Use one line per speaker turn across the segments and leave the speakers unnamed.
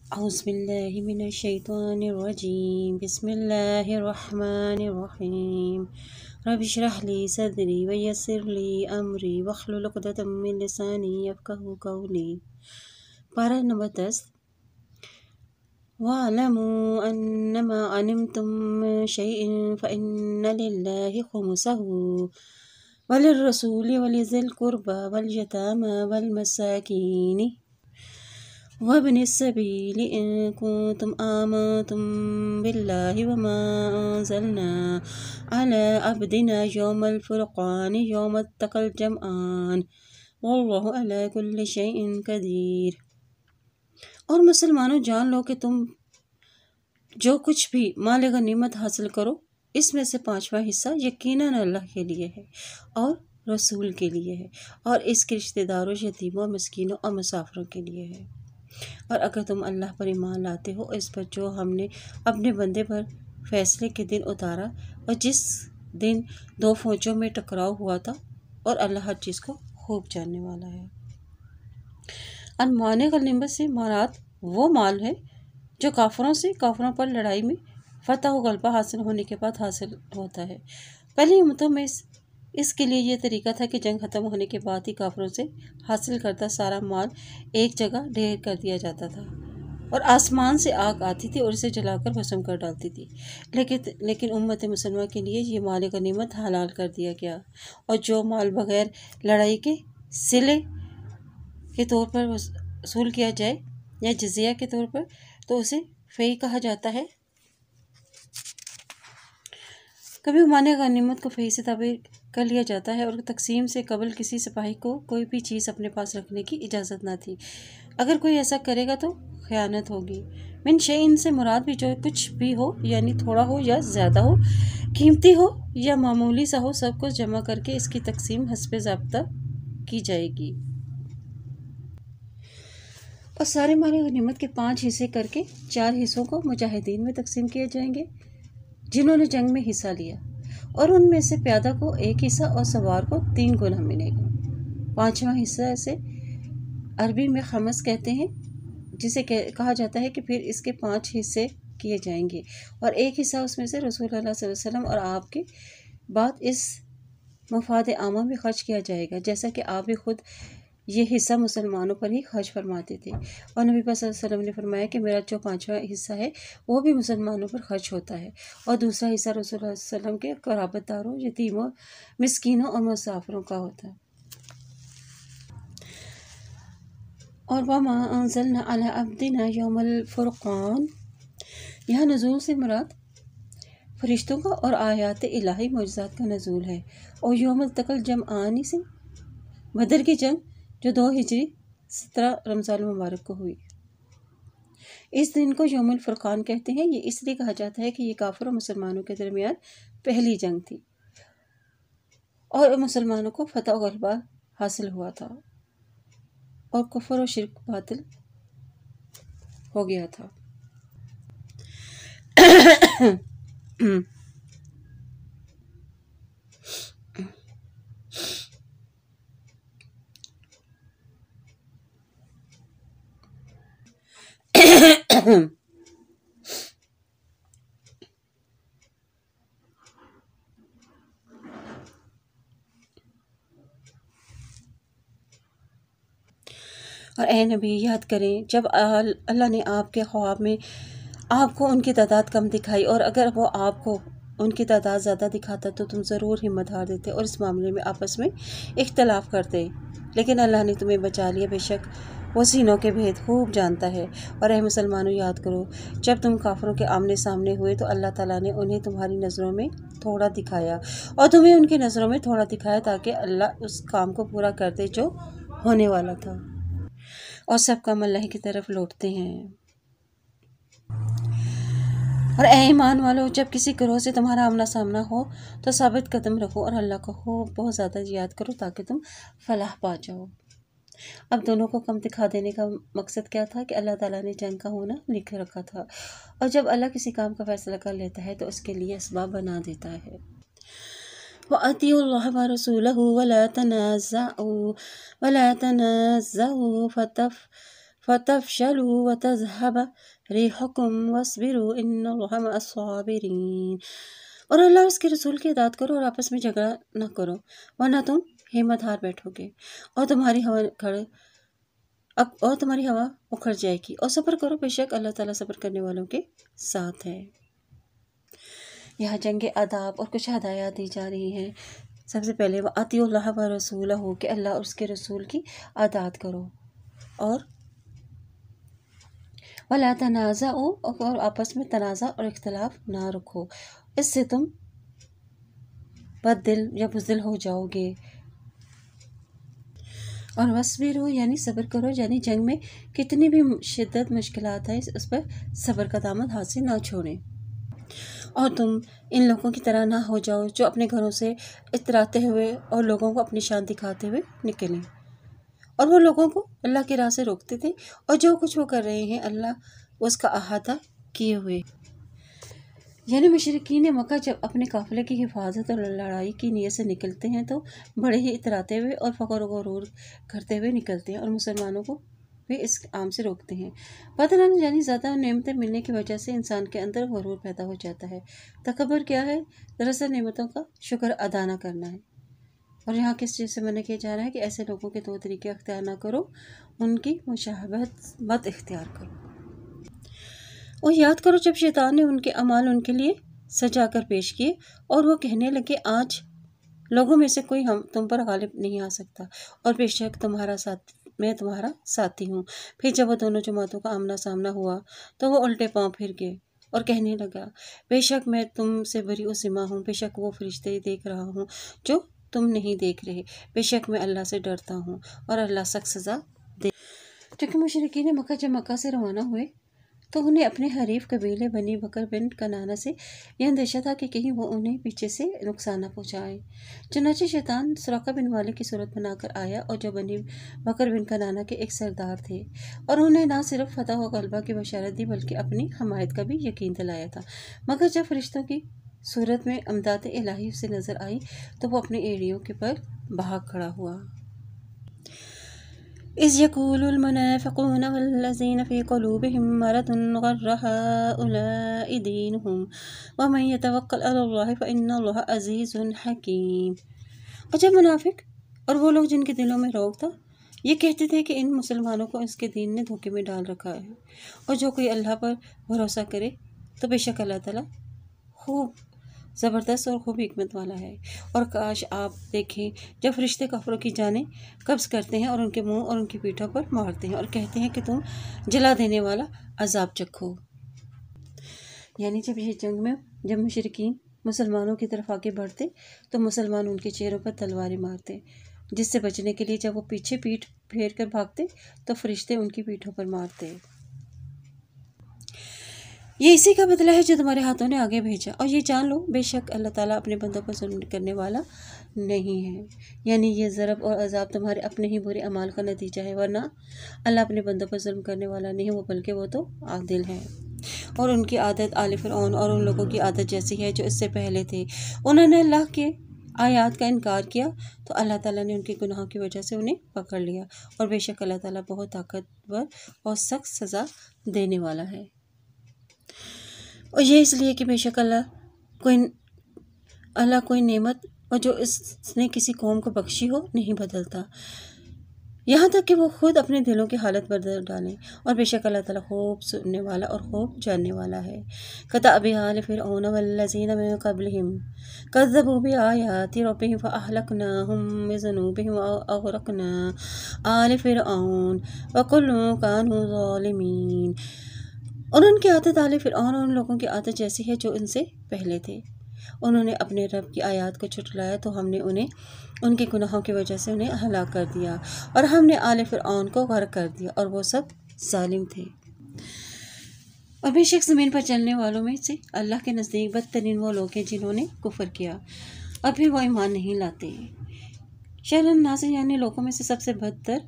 أعوذ بالله من الشيطان الرجيم بسم الله الرحمن الرحيم رب اشرح لي صدري ويسر لي أمري واحلل عقدة من لساني يفقهوا قولي پارہ نمبر 10 وَاعْلَمُوا أَنَّمَا غَنِمْتُم مِّن شَيْءٍ فَإِنَّ لِلَّهِ خُمُسَهُ وَلِلرَّسُولِ وَلِذِي الْقُرْبَى وَالْيَتَامَى وَالْمَسَاكِينِ وابن السبيل إن كنتم آمنتم بالله وما أنزلنا على عبدنا يوم الفرقان يوم التقى الجمعان والله على كل شيء قدير۔ اور مسلمانوں جان لو کہ تم جو کچھ بھی مال غنیمت حاصل کرو اس میں سے 5واں حصہ یقیناً اللہ کے لیے ہے اور رسول کے لیے ہے اور اس کے رشتہ داروں، یتیموں، مسکینوں اور مسافروں کے لیے ہے۔ اور اگر تم اللہ پر ایمان لاتے ہو اس پر جو ہم نے اپنے بندے پر فیصلے کے دن اتارا اور جس دن 2 فوجوں میں ٹکراؤ ہوا تھا، اور اللہ ہر چیز کو خوب جاننے والا ہے۔ مال غنیمت سے مراد وہ مال ہے جو کافروں پر لڑائی میں فتح و غلبہ حاصل ہونے کے بعد حاصل ہوتا ہے۔ پہلی امتوں میں اس کے لیے یہ طریقہ تھا کہ جنگ ختم ہونے کے بعد ہی کافروں سے حاصل کردہ سارا مال ایک جگہ ڈھیر کر دیا جاتا تھا اور آسمان سے آگ آتی تھی اور اسے جلا کر بھسم کر ڈالتی تھی، لیکن امت مسلمہ کے لیے یہ مال غنیمت حلال کر دیا گیا، اور جو مال بغیر لڑائی کے صلے کے طور پر وصول کیا جائے یا جزیہ کے طور پر تو اسے فی کہا جاتا ہے۔ کبھی مال غنیمت کو فی سے تعبیر کر لیا جاتا ہے اور تقسیم سے قبل کسی سپاہی کو کوئی بھی چیز اپنے پاس رکھنے کی اجازت نہ تھی۔ اگر کوئی ایسا کرے گا تو خیانت ہوگی۔ من شیء سے مراد بھی جو کچھ بھی ہو، یعنی تھوڑا ہو یا زیادہ ہو، قیمتی ہو یا معمولی سا ہو، سب کچھ جمع کر کے اس کی تقسیم حسب ضابطہ کی جائے گی۔ اور سارے مال غنیمت کے 5 حصے کر کے 4 حصوں کو مجاہدین میں تقسیم کیے جائیں گے جنہوں نے جنگ میں حصہ لیا، اور ان میں سے پیادہ کو 1 حصہ اور سوار کو 3 گنا ملے گا۔ 5واں حصہ اسے عربی میں خمس کہتے ہیں، جسے کہا جاتا ہے کہ پھر اس کے 5 حصے کیے جائیں گے، اور 1 حصہ اس میں سے رسول اللہ صلی اللہ علیہ وسلم اور آپ کے بعد اس مفاد عامہ میں خرچ کیا جائے گا، جیسا کہ آپ بھی خود یہ حصہ مسلمانوں پر ہی خرچ فرماتے تھے، اور نبی پاک صلی اللہ علیہ وسلم نے فرمایا کہ میرا جو 5واں حصہ ہے وہ بھی مسلمانوں پر خرچ ہوتا ہے، اور دوسرا حصہ رسول اللہ صلی اللہ علیہ وسلم کے قرابت داروں، یتیموں، مسکینوں اور مسافروں کا ہوتا ہے۔ اور وَمَا أَنزَلْنَا عَلَىٰ عَبْدِنَا يَوْمَ الْفُرْقَانِ، یہاں نزول سے مراد فرشتوں کا اور آیات الہی معجزات کا نزول ہے، اور یوم التقى الجمعان سے بدر کی جنگ جو 2 ہجری 17 رمضان المبارک کو ہوئی۔ اس دن کو یوم الفرقان کہتے ہیں۔ یہ اس لیے کہا جاتا ہے کہ یہ کافر اور مسلمانوں کے درمیان پہلی جنگ تھی اور مسلمانوں کو فتح و غلبہ حاصل ہوا تھا اور کفر و شرک باطل ہو گیا تھا۔ اور اے نبی یاد کریں جب اللہ نے آپ کے خواب میں آپ کو ان کی تعداد کم دکھائی، اور اگر وہ آپ کو ان کی تعداد زیادہ دکھاتا تو تم ضرور ہمت ہار دیتے اور اس معاملے میں آپس میں اختلاف کرتے، لیکن اللہ نے تمہیں بچا لیا، بے شک وہ سینوں کے بھید خوب جانتا ہے۔ اور اے مسلمانوں یاد کرو جب تم کافروں کے آمنے سامنے ہوئے تو اللہ تعالیٰ نے انہیں تمہاری نظروں میں تھوڑا دکھایا اور تمہیں ان کی نظروں میں تھوڑا دکھایا تاکہ اللہ اس کام کو پورا کر دے جو ہونے والا تھا، اور سب کام اللہ کی طرف لوٹتے ہیں۔ اور اے ایمان والو جب کسی گروہ سے تمہارا آمنا سامنا ہو تو ثابت قدم رکھو اور اللہ کو خوب بہت زیادہ یاد کرو تاکہ تم فلاح پا جاؤ۔ اب دونوں کو کم دکھا دینے کا مقصد کیا تھا کہ اللہ تعالیٰ نے جنگ کا ہونا لکھ رکھا تھا، اور جب اللہ کسی کام کا فیصلہ کر لیتا ہے تو اس کے لیے اسباب بنا دیتا ہے۔ وَأَطِيعُوا اللَّهَ وَرَسُولَهُ وَلَا تَنَازَعُوا فتفشلوا وتذهب ريحكم واصبروا ان اللہ مع الصابرین۔ اور اللہ اور اس کے رسول کی اطاعت کرو اور آپس میں جھگڑا نہ کرو ورنہ تم ہمت ہار بیٹھو گے اور تمہاری ہوا اکھڑ جائے گی، اور صبر کرو، بے شک اللہ تعالیٰ صبر کرنے والوں کے ساتھ ہے۔ یہاں جنگ آداب اور کچھ ہدایات دی جا رہی ہیں۔ سب سے پہلے وَأَطِیعُوا اللَّهَ وَرَسُولَهُ کہ اللہ اور اس کے رسول کی اطاعت کرو، اور وَلَا تَنَازَعُوا اور آپس میں تنازع اور اختلاف نہ رکھو، اس سے تم بد دل یا بزدل ہو جاؤ گے۔ اور وَاصْبِرُوا یعنی صبر کرو، یعنی جنگ میں کتنی بھی شدت مشکلات آئے اس پر صبر کا دامن ہاتھ سے نہ چھوڑیں، اور تم ان لوگوں کی طرح نہ ہو جاؤ جو اپنے گھروں سے اتراتے ہوئے اور لوگوں کو اپنی شان دکھاتے ہوئے نکلیں، اور وہ لوگوں کو اللہ کی راہ سے روکتے تھے، اور جو کچھ وہ کر رہے ہیں اللہ اس کا احاطہ کیے ہوئے۔ یعنی مشرکین مکہ جب اپنے قافلے کی حفاظت اور لڑائی کی نیت سے نکلتے ہیں تو بڑے ہی اتراتے ہوئے اور فخر و غرور کرتے ہوئے نکلتے ہیں، اور مسلمانوں کو بھی اس کام سے روکتے ہیں۔ بدنام یعنی زیادہ نعمتیں ملنے کی وجہ سے انسان کے اندر غرور پیدا ہو جاتا ہے۔ تکبر کیا ہے؟ دراصل نعمتوں کا شکر ادا نہ کرنا ہے۔ اور یہاں کس چیز سے منع کیا جا رہا ہے کہ ایسے لوگوں کے دو طریقے اختیار نہ کرو، ان کی مشابہت مت اختیار کرو۔ اور یاد کرو جب شیطان نے ان کے اعمال ان کے لیے سجا کر پیش کیے اور وہ کہنے لگے آج لوگوں میں سے کوئی تم پر غالب نہیں آ سکتا، اور بے شک میں تمہارا ساتھی ہوں۔ پھر جب وہ دونوں جماعتوں کا آمنا سامنا ہوا تو وہ الٹے پاؤں پھر گئے اور کہنے لگا بے شک میں تم سے بری ذمہ ہوں، بے شک وہ فرشتے دیکھ رہا ہوں جو تم نہیں دیکھ رہے، بے شک میں اللہ سے ڈرتا ہوں اور اللہ سخت سزا دے۔ چونکہ مشرکین مکہ جب مکہ سے روانہ ہوئے تو انہیں اپنے حریف قبیلے بنی بکر بن کنانہ سے یہ اندیشہ تھا کہ کہیں وہ انہیں پیچھے سے نقصان نہ پہنچائے۔ چنانچہ شیطان سراقہ بن مالک کی صورت بنا کر آیا، اور جو بنی بکر بن کنانہ کے ایک سردار تھے، اور انہیں نہ صرف فتح و غلبہ کی بشارت دی بلکہ اپنی حمایت کا بھی یقین دلایا تھا، مگر جب فرشتوں کی صورت میں امداد الہی سے نظر آئی تو وہ اپنی ایڑیوں کے پر بھاگ کھڑا ہوا۔ اذ يقول المنافقون والذين في قلوبهم مرض غر هؤلاء دينهم ومن يتوكل على الله فإن الله عزيز حكيم۔ اور جب منافق اور وہ لوگ جن کے دلوں میں روگ تھا یہ کہتے تھے کہ ان مسلمانوں کو اس کے دین نے دھوکے میں ڈال رکھا ہے، اور جو کوئی اللہ پر بھروسہ کرے تو بے شک اللہ تعالیٰ خوب زبردست اور خوب حکمت والا ہے۔ اور کاش آپ دیکھیں جب فرشتے کافروں کی جانیں قبض کرتے ہیں اور ان کے منہ اور ان کی پیٹھوں پر مارتے ہیں اور کہتے ہیں کہ تم جلا دینے والا عذاب چکھو۔ یعنی جب یہ جنگ میں جب مشرکین مسلمانوں کی طرف آگے بڑھتے تو مسلمان ان کے چہروں پر تلواریں مارتے، جس سے بچنے کے لیے جب وہ پیچھے پیٹھ پھیر کر بھاگتے تو فرشتے ان کی پیٹھوں پر مارتے۔ یہ اسی کا بدلہ ہے جو تمہارے ہاتھوں نے آگے بھیجا، اور یہ جان لو بے شک اللہ تعالیٰ اپنے بندوں پر ظلم کرنے والا نہیں ہے۔ یعنی یہ ضرب اور عذاب تمہارے اپنے ہی برے اعمال کا نتیجہ ہے، ورنہ اللہ اپنے بندوں پر ظلم کرنے والا نہیں وہ بلکہ وہ تو عادل ہے۔ اور ان کی عادت آل فرعون اور ان لوگوں کی عادت جیسی ہے جو اس سے پہلے تھے، انہوں نے اللہ کے آیات کا انکار کیا تو اللہ تعالیٰ نے ان کے گناہوں کی وجہ سے انہیں پکڑ لیا، اور بے شک اللہ تعالیٰ بہت طاقتور اور سخت سزا دینے والا ہے۔ اور یہ اس لیے کہ بے شک اللہ کوئی نعمت اور جو اس نے کسی قوم کو بخشی ہو نہیں بدلتا، یہاں تک کہ وہ خود اپنے دلوں کی حالت بدل ڈالیں، اور بے شک اللہ تعالیٰ خوب سننے والا اور خوب جاننے والا ہے۔ کدأب آل فرعون والذین من قبلہم کذبوا بآیات ربہم فأہلکناہم بذنوبہم وأغرقنا آل فرعون وکل کانوا ظالمین۔ اور ان کی عادت آل فرعون اور ان لوگوں کی عادت جیسی ہے جو ان سے پہلے تھے، انہوں نے اپنے رب کی آیات کو جھٹلایا تو ہم نے انہیں ان کے گناہوں کی وجہ سے انہیں ہلاک کر دیا، اور ہم نے آل فرعون کو غرق کر دیا، اور وہ سب ظالم تھے۔ اور بے شک زمین پر چلنے والوں میں سے اللہ کے نزدیک بدترین وہ لوگ ہیں جنہوں نے کفر کیا اور پھر وہ ایمان نہیں لاتے۔ شر الناس یعنی لوگوں میں سے سب سے بدتر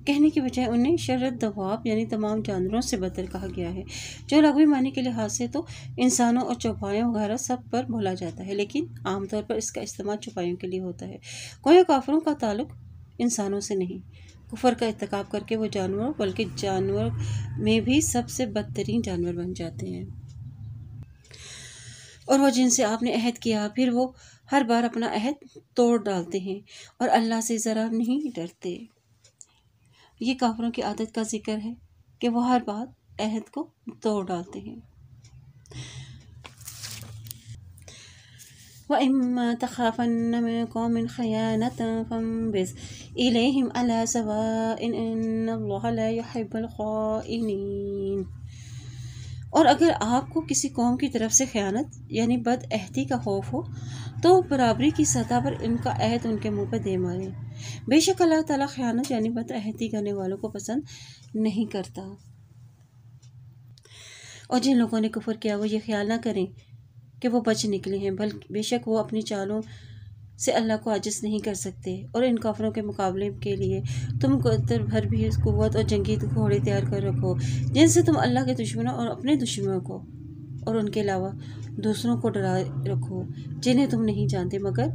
کہنے کی بجائے انہیں شر الدواب یعنی تمام جانوروں سے بدتر کہا گیا ہے، جو لغوی معنی کے لحاظ سے تو انسانوں اور چوپایوں وغیرہ سب پر بولا جاتا ہے، لیکن عام طور پر اس کا استعمال چوپایوں کے لیے ہوتا ہے۔ گویا کافروں کا تعلق انسانوں سے نہیں، کفر کا ارتکاب کر کے وہ جانور بلکہ جانور میں بھی سب سے بدترین جانور بن جاتے ہیں، اور وہ جن سے آپ نے عہد کیا پھر وہ ہر بار اپنا عہد توڑ ڈالتے ہیں اور اللہ سے ذرا نہیں ڈرتے۔ یہ کافروں کی عادت کا ذکر ہے کہ وہ ہر بار عہد کو توڑ ڈالتے ہیں۔ وَإِمَّا تَخَافَنَّ مِن قَوْمٍ خِيَانَةً فَانبِذْ إِلَيْهِمْ عَلَى سَوَاءٍ إِنَّ اللَّهَ لَا يُحِبُّ الْخَائِنِينَ۔ اور اگر آپ کو کسی قوم کی طرف سے خیانت یعنی بد عہدی کا خوف ہو تو برابری کی سطح پر ان کا عہد ان کے منہ پہ دے ماریں، بے شک اللہ تعالیٰ خیانت یعنی بد عہدی کرنے والوں کو پسند نہیں کرتا۔ اور جن لوگوں نے کفر کیا وہ یہ خیال نہ کریں کہ وہ بچ نکلے ہیں، بلکہ بے شک وہ اپنی چالوں سے اللہ کو عاجز نہیں کر سکتے، اور ان کافروں کے مقابلے کے لیے تم قدر بھر بھی قوت اور جنگی گھوڑے تیار کر رکھو، جن سے تم اللہ کے دشمنوں اور اپنے دشمنوں کو اور ان کے علاوہ دوسروں کو ڈرائے رکھو جنہیں تم نہیں جانتے مگر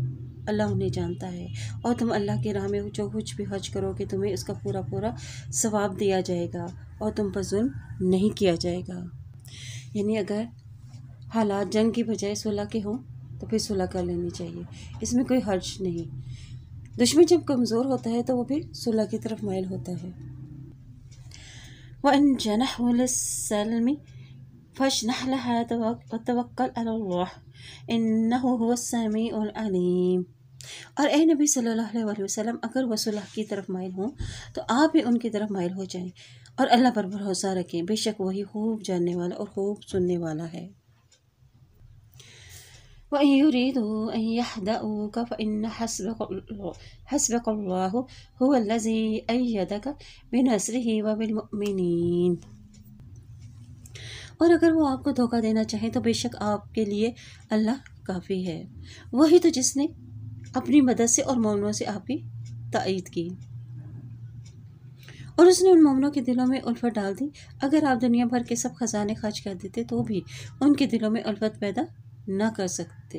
اللہ انہیں جانتا ہے، اور تم اللہ کی راہ میں جو کچھ بھی خرچ کرو گے تمہیں اس کا پورا پورا ثواب دیا جائے گا اور تم پر ظلم نہیں کیا جائے گا۔ یعنی اگر حالات جنگ کی بجائے صلح کے ہوں تو پھر صلح کر لینی چاہیے، اس میں کوئی حرج نہیں۔ دشمن جب کمزور ہوتا ہے تو وہ پھر صلح کی طرف مائل ہوتا ہے۔ وَإِن جَنَحُوا لِلسَّلْمِ فَاجْنَحْ لَهَا وَتَوَكَّلْ عَلَى اللَّهِ إِنَّهُ هُوَ السَّمِيعُ الْعَلِيمُ۔ اور اے نبی صلی اللہ علیہ وسلم اگر وہ صلح کی طرف مائل ہوں تو آپ بھی ان کی طرف مائل ہو جائیں اور اللہ پر بھروسہ رکھیں، بے شک وہی خوب جاننے والا اور خوب سننے والا ہے۔ وَإِن يُرِيدُوا أَن يَخْدَعُوكَ فَإِنَّ حَسْبَكَ اللَّهُ هُوَ الَّذِي أَيَّدَكَ بِنَصْرِهِ وَبِالْمُؤْمِنِينَ۔ اور اگر وہ آپ کو دھوکہ دینا چاہیں تو بے شک آپ کے لیے اللہ کافی ہے، وہی تو جس نے اپنی مدد سے اور مومنوں سے آپ کی تائید کی، اور اس نے ان مومنوں کے دلوں میں الفت ڈال دی۔ اگر آپ دنیا بھر کے سب خزانے خرچ کر دیتے تو بھی ان کے دلوں میں الفت پیدا نہ کر سکتے،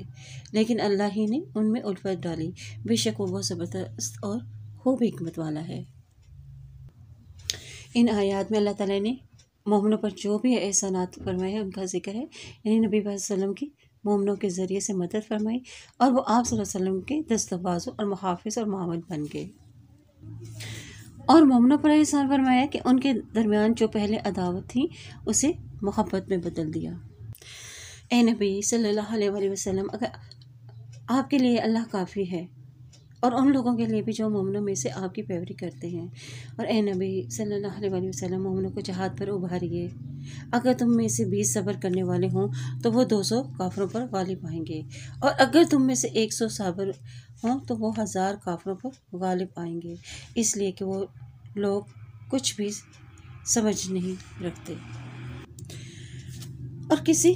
لیکن اللہ ہی نے ان میں الفت ڈالی، بے شک وہ بہت زبردست اور خوب حکمت والا ہے۔ ان آیات میں اللہ تعالیٰ نے مومنوں پر جو بھی احسانات فرمائے ہیں ان کا ذکر ہے، یعنی نبی صلی اللہ علیہ وسلم کی مومنوں کے ذریعے سے مدد فرمائی اور وہ آپ صلی اللہ علیہ وسلم کے دست بازو اور محافظ اور معاون بن گئے، اور مومنوں پر احسان فرمایا کہ ان کے درمیان جو پہلے عداوت تھی اسے محبت میں بدل دیا۔ اے نبی صلی اللہ علیہ وسلم اگر آپ کے لیے اللہ کافی ہے اور ان لوگوں کے لیے بھی جو مومنوں میں سے آپ کی پیروی کرتے ہیں، اور اے نبی صلی اللہ علیہ وسلم مومنوں کو جہاد پر ابھاریے، اگر تم میں سے 20 صبر کرنے والے ہوں تو وہ 200 کافروں پر غالب آئیں گے، اور اگر تم میں سے 100 صابر ہوں تو وہ 1000 کافروں پر غالب آئیں گے، اس لیے کہ وہ لوگ کچھ بھی سمجھ نہیں رکھتے اور کسی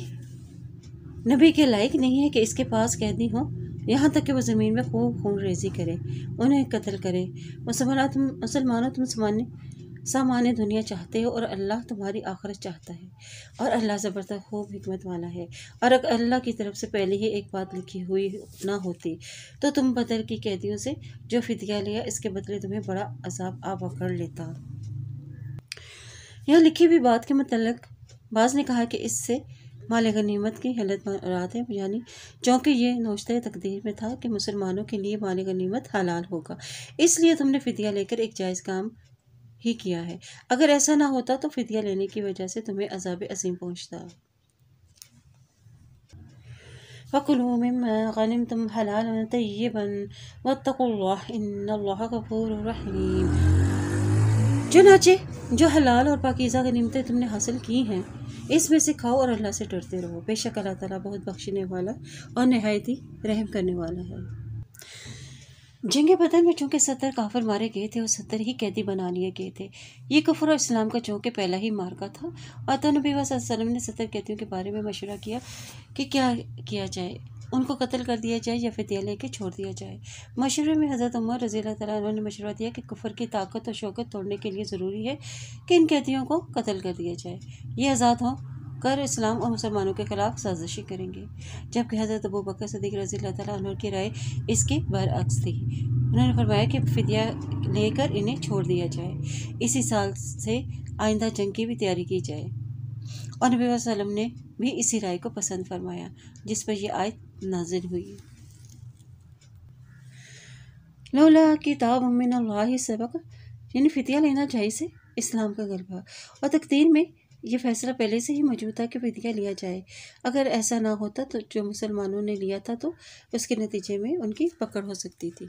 نبی کے لائق نہیں ہے کہ اس کے پاس قیدی ہوں، یہاں تک کہ وہ زمین میں خوب خون ریزی کرے، انہیں قتل کرے۔ مسلمانوں تم سامان دنیا چاہتے ہو اور اللہ تمہاری آخرت چاہتا ہے، اور اللہ زبردست خوب حکمت والا ہے۔ اور اگر اللہ کی طرف سے پہلے ہی ایک بات لکھی ہوئی نہ ہوتی تو تم بدر کی قیدیوں سے جو فدیہ لیا اس کے بدلے تمہیں بڑا عذاب آ پکڑ لیتا۔ یہاں لکھی ہوئی بات کے متعلق بعض نے کہا کہ اس سے مال غنیمت کی حالت مراد ہے، یعنی چونکہ یہ نوشتہ تقدیر میں تھا کہ مسلمانوں کے لیے مال غنیمت حلال ہوگا، اس لیے تم نے فدیہ لے کر ایک جائز کام ہی کیا ہے، اگر ایسا نہ ہوتا تو فدیہ لینے کی وجہ سے تمہیں عذاب عظیم پہنچتا۔ فَكُلُوا مِمَّا غَنِمْتُمْ حَلَالًا طَيِّبًا وَاتَّقُوا اللَّهَ إِنَّ اللَّهَ غَفُورٌ رَحِيمٌ۔ چنانچہ جو حلال اور پاکیزہ غنیمتیں تم نے حاصل کی ہیں اس میں سے کھاؤ اور اللہ سے ڈرتے رہو، بے شک اللہ تعالیٰ بہت بخشنے والا اور نہایت ہی رحم کرنے والا ہے۔ جنگ بدر میں چونکہ 70 کافر مارے گئے تھے اور 70 ہی قیدی بنا لیے گئے تھے، یہ کفر اور اسلام کا چونکہ پہلا ہی مارکا تھا، اور تو نبی صلی اللہ علیہ وسلم نے 70 قیدیوں کے بارے میں مشورہ کیا کہ کیا کیا جائے، ان کو قتل کر دیا جائے یا فدیہ لے کے چھوڑ دیا جائے۔ مشورے میں حضرت عمر رضی اللہ تعالیٰ عنہ نے مشورہ دیا کہ کفر کی طاقت اور شوکت توڑنے کے لیے ضروری ہے کہ ان قیدیوں کو قتل کر دیا جائے، یہ آزاد ہوں کر اسلام اور مسلمانوں کے خلاف سازشی کریں گے، جبکہ حضرت ابو بکر صدیق رضی اللہ تعالیٰ عنہ کی رائے اس کے برعکس تھی۔ انہوں نے فرمایا کہ فدیہ لے کر انہیں چھوڑ دیا جائے، اسی سال سے آئندہ جنگ کی بھی تیاری کی جائے، اور نبی صلی اللہ علیہ وسلم نے بھی اسی رائے کو پسند فرمایا، جس پر یہ آیت نازل ہوئی۔ لولا کتاب من اللہ سبق، یعنی فدیہ لینا جائز ہے، اسلام کا غلبہ، اور تقدیر میں یہ فیصلہ پہلے سے ہی موجود تھا کہ فدیہ لیا جائے۔ اگر ایسا نہ ہوتا تو جو مسلمانوں نے لیا تھا تو اس کے نتیجے میں ان کی پکڑ ہو سکتی تھی۔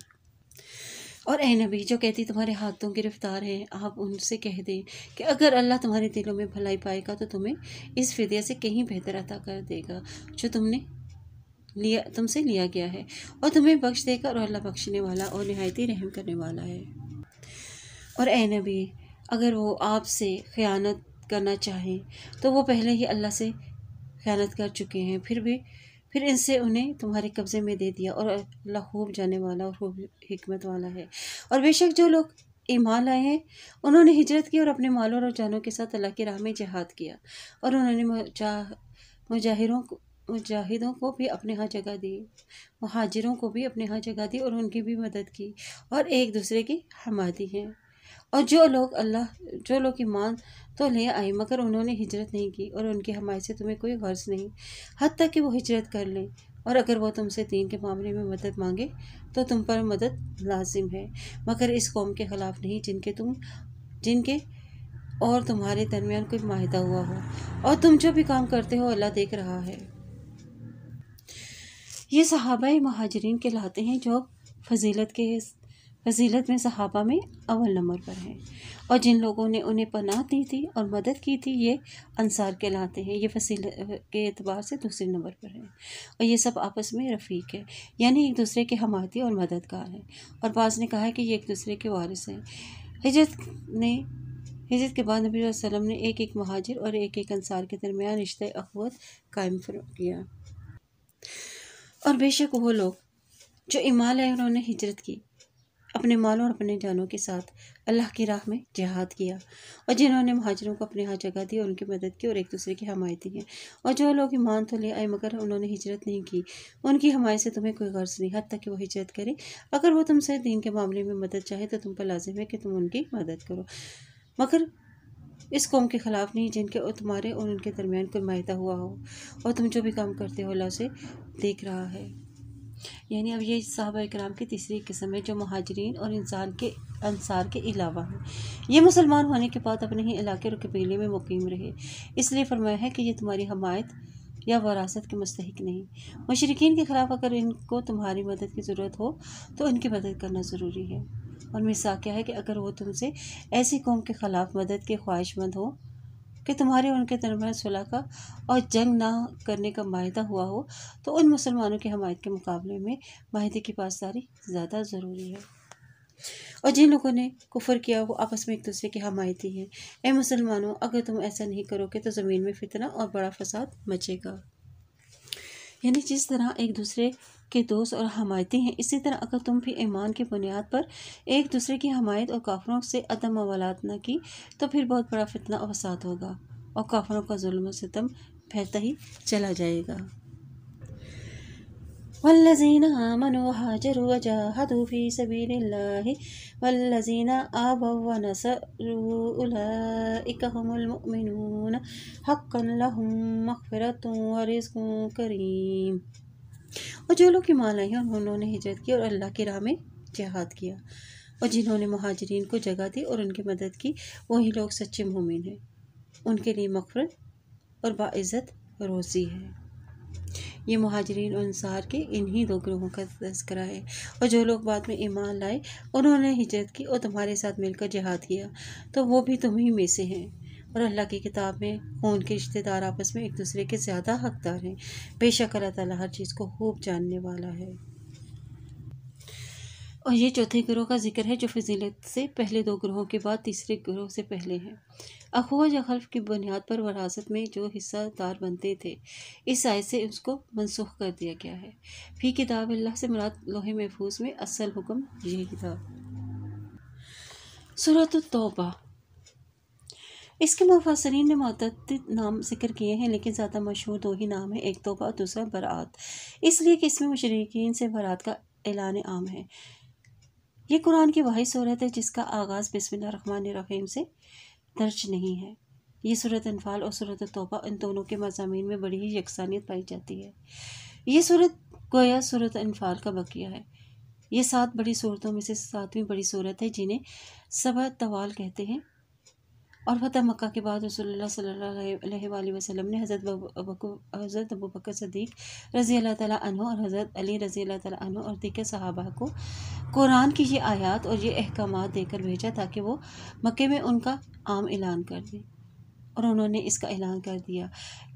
اور اے نبی، جو کہتی تمہارے ہاتھوں گرفتار ہیں، آپ ان سے کہہ دیں کہ اگر اللہ تمہارے دلوں میں بھلائی پائے گا تو تمہیں اس فدیہ سے کہیں بہتر عطا کر دے گا جو تم سے لیا گیا ہے، اور تمہیں بخش دے گا، اور اللہ بخشنے والا اور نہایت ہی رحم کرنے والا ہے۔ اور اے نبی، اگر وہ آپ سے خیانت کرنا چاہیں تو وہ پہلے ہی اللہ سے خیانت کر چکے ہیں، پھر ان سے انہیں تمہارے قبضے میں دے دیا، اور اللہ خوب جانے والا اور خوب حکمت والا ہے۔ اور بے شک جو لوگ ایمان لائے ہیں انہوں نے ہجرت کی اور اپنے مالوں اور جانوں کے ساتھ اللہ کی راہ میں جہاد کیا، اور انہوں نے مجاہدوں کو بھی اپنے ہاں جگہ دی، مہاجروں کو بھی اپنے ہاں جگہ دی، اور ان کی بھی مدد کی، اور ایک دوسرے کی حمایتی ہیں۔ اور جو لوگ ایمان تو لے آئے مگر انہوں نے ہجرت نہیں کی، اور ان کی حمایت سے تمہیں کوئی غرض نہیں، حتیٰ کہ وہ ہجرت کر لیں، اور اگر وہ تم سے دین کے معاملے میں مدد مانگے تو تم پر مدد لازم ہے، مگر اس قوم کے خلاف نہیں جن کے اور تمہارے درمیان کوئی معاہدہ ہوا ہو، اور تم جو بھی کام کرتے ہو اللہ دیکھ رہا ہے۔ یہ صحابہ مہاجرین کہلاتے ہیں جو فضیلت میں صحابہ میں اول نمبر پر ہیں، اور جن لوگوں نے انہیں پناہ دی تھی اور مدد کی تھی یہ انصار کہلاتے ہیں، یہ فضیلت کے اعتبار سے دوسرے نمبر پر ہیں، اور یہ سب آپس میں رفیق ہے، یعنی ایک دوسرے کے حمایتی اور مددگار ہیں، اور بعض نے کہا ہے کہ یہ ایک دوسرے کے وارث ہیں۔ ہجرت کے بعد نبی صلی اللہ علیہ وسلم نے ایک مہاجر اور ایک انصار کے درمیان رشتہ اخوت قائم کیا، اور بے شک وہ لوگ جو ایمان لائے انہوں نے ہجرت کی، اپنے مالوں اور اپنے جانوں کے ساتھ اللہ کی راہ میں جہاد کیا، اور جنہوں نے مہاجروں کو اپنے ہاں جگہ دی اور ان کی مدد کی، اور ایک دوسرے کی حمایتی ہیں۔ اور جو لوگ ایمان تو لے آئے مگر انہوں نے ہجرت نہیں کی، ان کی حمایت سے تمہیں کوئی غرض نہیں، حتیٰ کہ وہ ہجرت کریں، اگر وہ تم سے دین کے معاملے میں مدد چاہے تو تم پر لازم ہے کہ تم ان کی مدد کرو، مگر اس قوم کے خلاف نہیں جن کے اور تمہارے اور ان کے درمیان کوئی معاہدہ ہوا ہو، اور تم جو بھی کام کرتے ہو اللہ سے دیکھ رہا ہے۔ یعنی اب یہ صحابہ اکرام کی تیسری قسم ہے جو مہاجرین اور انصار کے علاوہ ہیں، یہ مسلمان ہونے کے بعد اپنے ہی علاقے اور قبیلے میں مقیم رہے، اس لیے فرمایا ہے کہ یہ تمہاری حمایت یا وراثت کے مستحق نہیں۔ مشرکین کے خلاف اگر ان کو تمہاری مدد کی ضرورت ہو تو ان کی مدد کرنا ضروری ہے، اور میثاق کیا ہے کہ اگر وہ تم سے ایسی قوم کے خلاف مدد کے خواہش مند ہو کہ تمہارے اور ان کے درمیان صلح کا اور جنگ نہ کرنے کا معاہدہ ہوا ہو تو ان مسلمانوں کی حمایت کے مقابلے میں معاہدے کی پاسداری زیادہ ضروری ہے۔ اور جن لوگوں نے کفر کیا وہ آپس میں ایک دوسرے کے حمایتی ہیں۔ اے مسلمانوں، اگر تم ایسا نہیں کرو گے تو زمین میں فتنہ اور بڑا فساد مچے گا۔ یعنی جس طرح ایک دوسرے کے دوست اور حمایتی ہیں، اسی طرح اگر تم بھی ایمان کی بنیاد پر ایک دوسرے کی حمایت اور کافروں سے عدم موالات نہ کی تو پھر بہت بڑا فتنہ اور فساد ہوگا، اور کافروں کا ظلم و ستم پھیلتا ہی چلا جائے گا۔ والذین آمنوا وہاجروا وجاہدوا فی سبیل اللہ والذین آووا ونصروا اولئک ھم المؤمنون حقا لہم مغفرۃ ورزق کریم۔ اور جو لوگ ایمان لائے ہیں انہوں نے ہجرت کی اور اللہ کی راہ میں جہاد کیا، اور جنہوں نے مہاجرین کو جگہ دی اور ان کی مدد کی، وہی لوگ سچے مومن ہیں، ان کے لیے مغفرت اور باعزت روزی ہے۔ یہ مہاجرین اور انصار کے انہی دو گروہوں کا تذکرہ ہے۔ اور جو لوگ بعد میں ایمان لائے انہوں نے ہجرت کی اور تمہارے ساتھ مل کر جہاد کیا تو وہ بھی تمہیں میں سے ہیں، اور اللہ کی کتاب میں خون کے رشتہ دار آپس میں ایک دوسرے کے زیادہ حقدار ہیں، بے شک اللہ تعالیٰ ہر چیز کو خوب جاننے والا ہے۔ اور یہ چوتھے گروہ کا ذکر ہے جو فضیلت سے پہلے دو گروہوں کے بعد تیسرے گروہ سے پہلے ہیں۔ اخوت یا خلف کی بنیاد پر وراثت میں جو حصہ دار بنتے تھے، اس آیت سے اس کو منسوخ کر دیا گیا ہے۔ فی کتاب اللہ سے مراد لوح محفوظ میں اصل حکم یہی تھا۔ سورۃ التوبہ، اس کے مفسرین نے متعدد نام ذکر کیے ہیں لیکن زیادہ مشہور دو ہی نام ہیں، ایک توبہ اور دوسرا برات، اس لیے کہ اس میں مشرکین سے برات کا اعلان عام ہے۔ یہ قرآن کی وہی صورت ہے جس کا آغاز بسم اللہ الرحمن الرحیم سے درج نہیں ہے۔ یہ صورت انفال اور صورت توبہ ان دونوں کے مضامین میں بڑی ہی یکسانیت پائی جاتی ہے۔ یہ صورت گویا صورت انفال کا بقیہ ہے۔ یہ 7 بڑی صورتوں میں سے 7ویں بڑی صورت ہے جنہیں سبع طوال کہتے ہیں، اور فتح مکہ کے بعد رسول اللہ صلی اللہ علیہ وآلہ وسلم نے حضرت ابوبکر صدیق رضی اللہ تعالیٰ عنہ اور حضرت علی رضی اللہ تعالیٰ عنہ اور دیگر صحابہ کو قرآن کی یہ آیات اور یہ احکامات دے کر بھیجا تاکہ وہ مکے میں ان کا عام اعلان کر دیں، اور انہوں نے اس کا اعلان کر دیا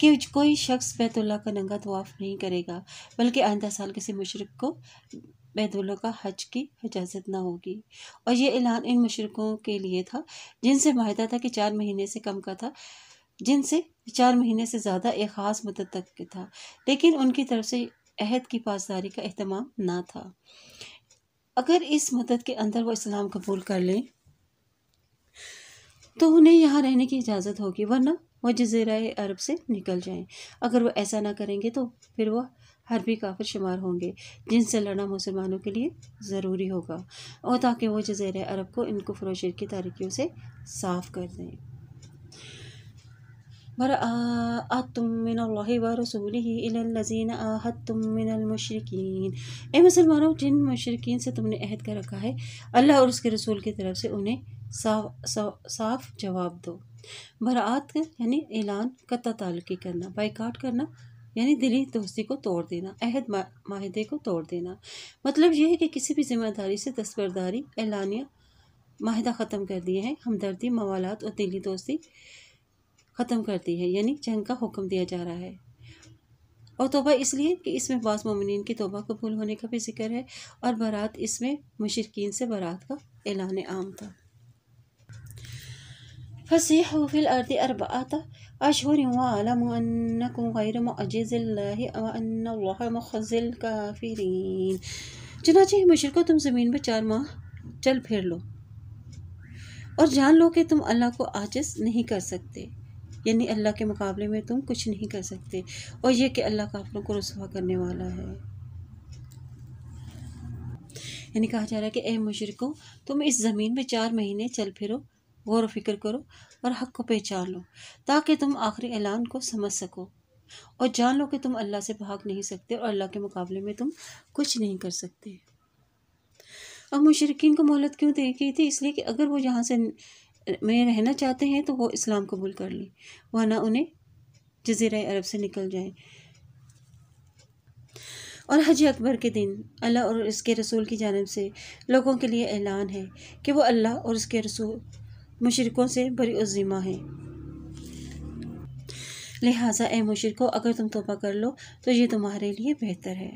کہ کوئی شخص بیت اللہ کا ننگا طواف نہیں کرے گا، بلکہ آئندہ سال کسی مشرک کو بیت اللہ کا حج کی اجازت نہ ہوگی۔ اور یہ اعلان ان مشرکوں کے لیے تھا جن سے معاہدہ تھا کہ 4 مہینے سے کم کا تھا، جن سے 4 مہینے سے زیادہ ایک خاص مدت تک تھا، لیکن ان کی طرف سے عہد کی پاسداری کا اہتمام نہ تھا۔ اگر اس مدت کے اندر وہ اسلام قبول کر لیں تو انہیں یہاں رہنے کی اجازت ہوگی، ورنہ وہ جزیرہ عرب سے نکل جائیں۔ اگر وہ ایسا نہ کریں گے تو پھر وہ حربی کافر شمار ہوں گے جن سے لڑنا مسلمانوں کے لیے ضروری ہوگا، اور تاکہ وہ جزیرہ عرب کو ان کفر و شرک کی تاریکیوں سے صاف کر دیں۔ براءۃ من اللہ ورسولہ الی الذین عاہدتم من المشرکین۔ اے مسلمانوں، جن مشرکین سے تم نے عہد کر رکھا ہے اللہ اور اس کے رسول کی طرف سے انہیں صاف جواب دو۔ براءت یعنی اعلان، قطع تعلقی کرنا، بائیکاٹ کرنا یعنی دلی دوستی کو توڑ دینا، عہد معاہدے کو توڑ دینا۔ مطلب یہ ہے کہ کسی بھی ذمہ داری سے دستبرداری، اعلانیہ معاہدہ ختم کر دیے ہیں، ہمدردی، موالات اور دلی دوستی ختم کر دی ہے، یعنی جنگ کا حکم دیا جا رہا ہے۔ اور توبہ اس لیے کہ اس میں بعض مومنین کی توبہ قبول ہونے کا بھی ذکر ہے، اور برات اس میں مشرکین سے برات کا اعلان عام تھا۔ فَسِیحُوا فِی الْأَرْضِ 4 أَشْهُرٍ وَاعْلَمُوا أَنَّکُمْ غَیْرُ مُعْجِزِی اللَّہِ وَأَنَّ اللَّهَ مُخْزِی الْکَافِرِینَ۔ چنانچہ مشرکو، تم زمین میں 4 ماہ چل پھر لو اور جان لو کہ تم اللہ کو عاجز نہیں کر سکتے، یعنی اللہ کے مقابلے میں تم کچھ نہیں کر سکتے، اور یہ کہ اللہ کافروں کو رسوا کرنے والا ہے۔ یعنی کہا جا رہا ہے کہ اے مشرکو، تم اس زمین میں 4 مہینے چل پھرو، غور و فکر کرو اور حق کو پہچان لو، تاکہ تم آخری اعلان کو سمجھ سکو، اور جان لو کہ تم اللہ سے بھاگ نہیں سکتے اور اللہ کے مقابلے میں تم کچھ نہیں کر سکتے۔ اب مشرکین کو مہلت کیوں دی گئی تھی؟ اس لیے کہ اگر وہ یہاں سے میں رہنا چاہتے ہیں تو وہ اسلام قبول کر لیں، ورنہ انہیں جزیرہ عرب سے نکل جائیں۔ اور حج اکبر کے دن اللہ اور اس کے رسول کی جانب سے لوگوں کے لیے اعلان ہے کہ وہ اللہ اور اس کے رسول مشرکوں سے بری الذمہ ہیں۔ لہٰذا اے مشرکو، اگر تم توبہ کر لو تو یہ تمہارے لیے بہتر ہے،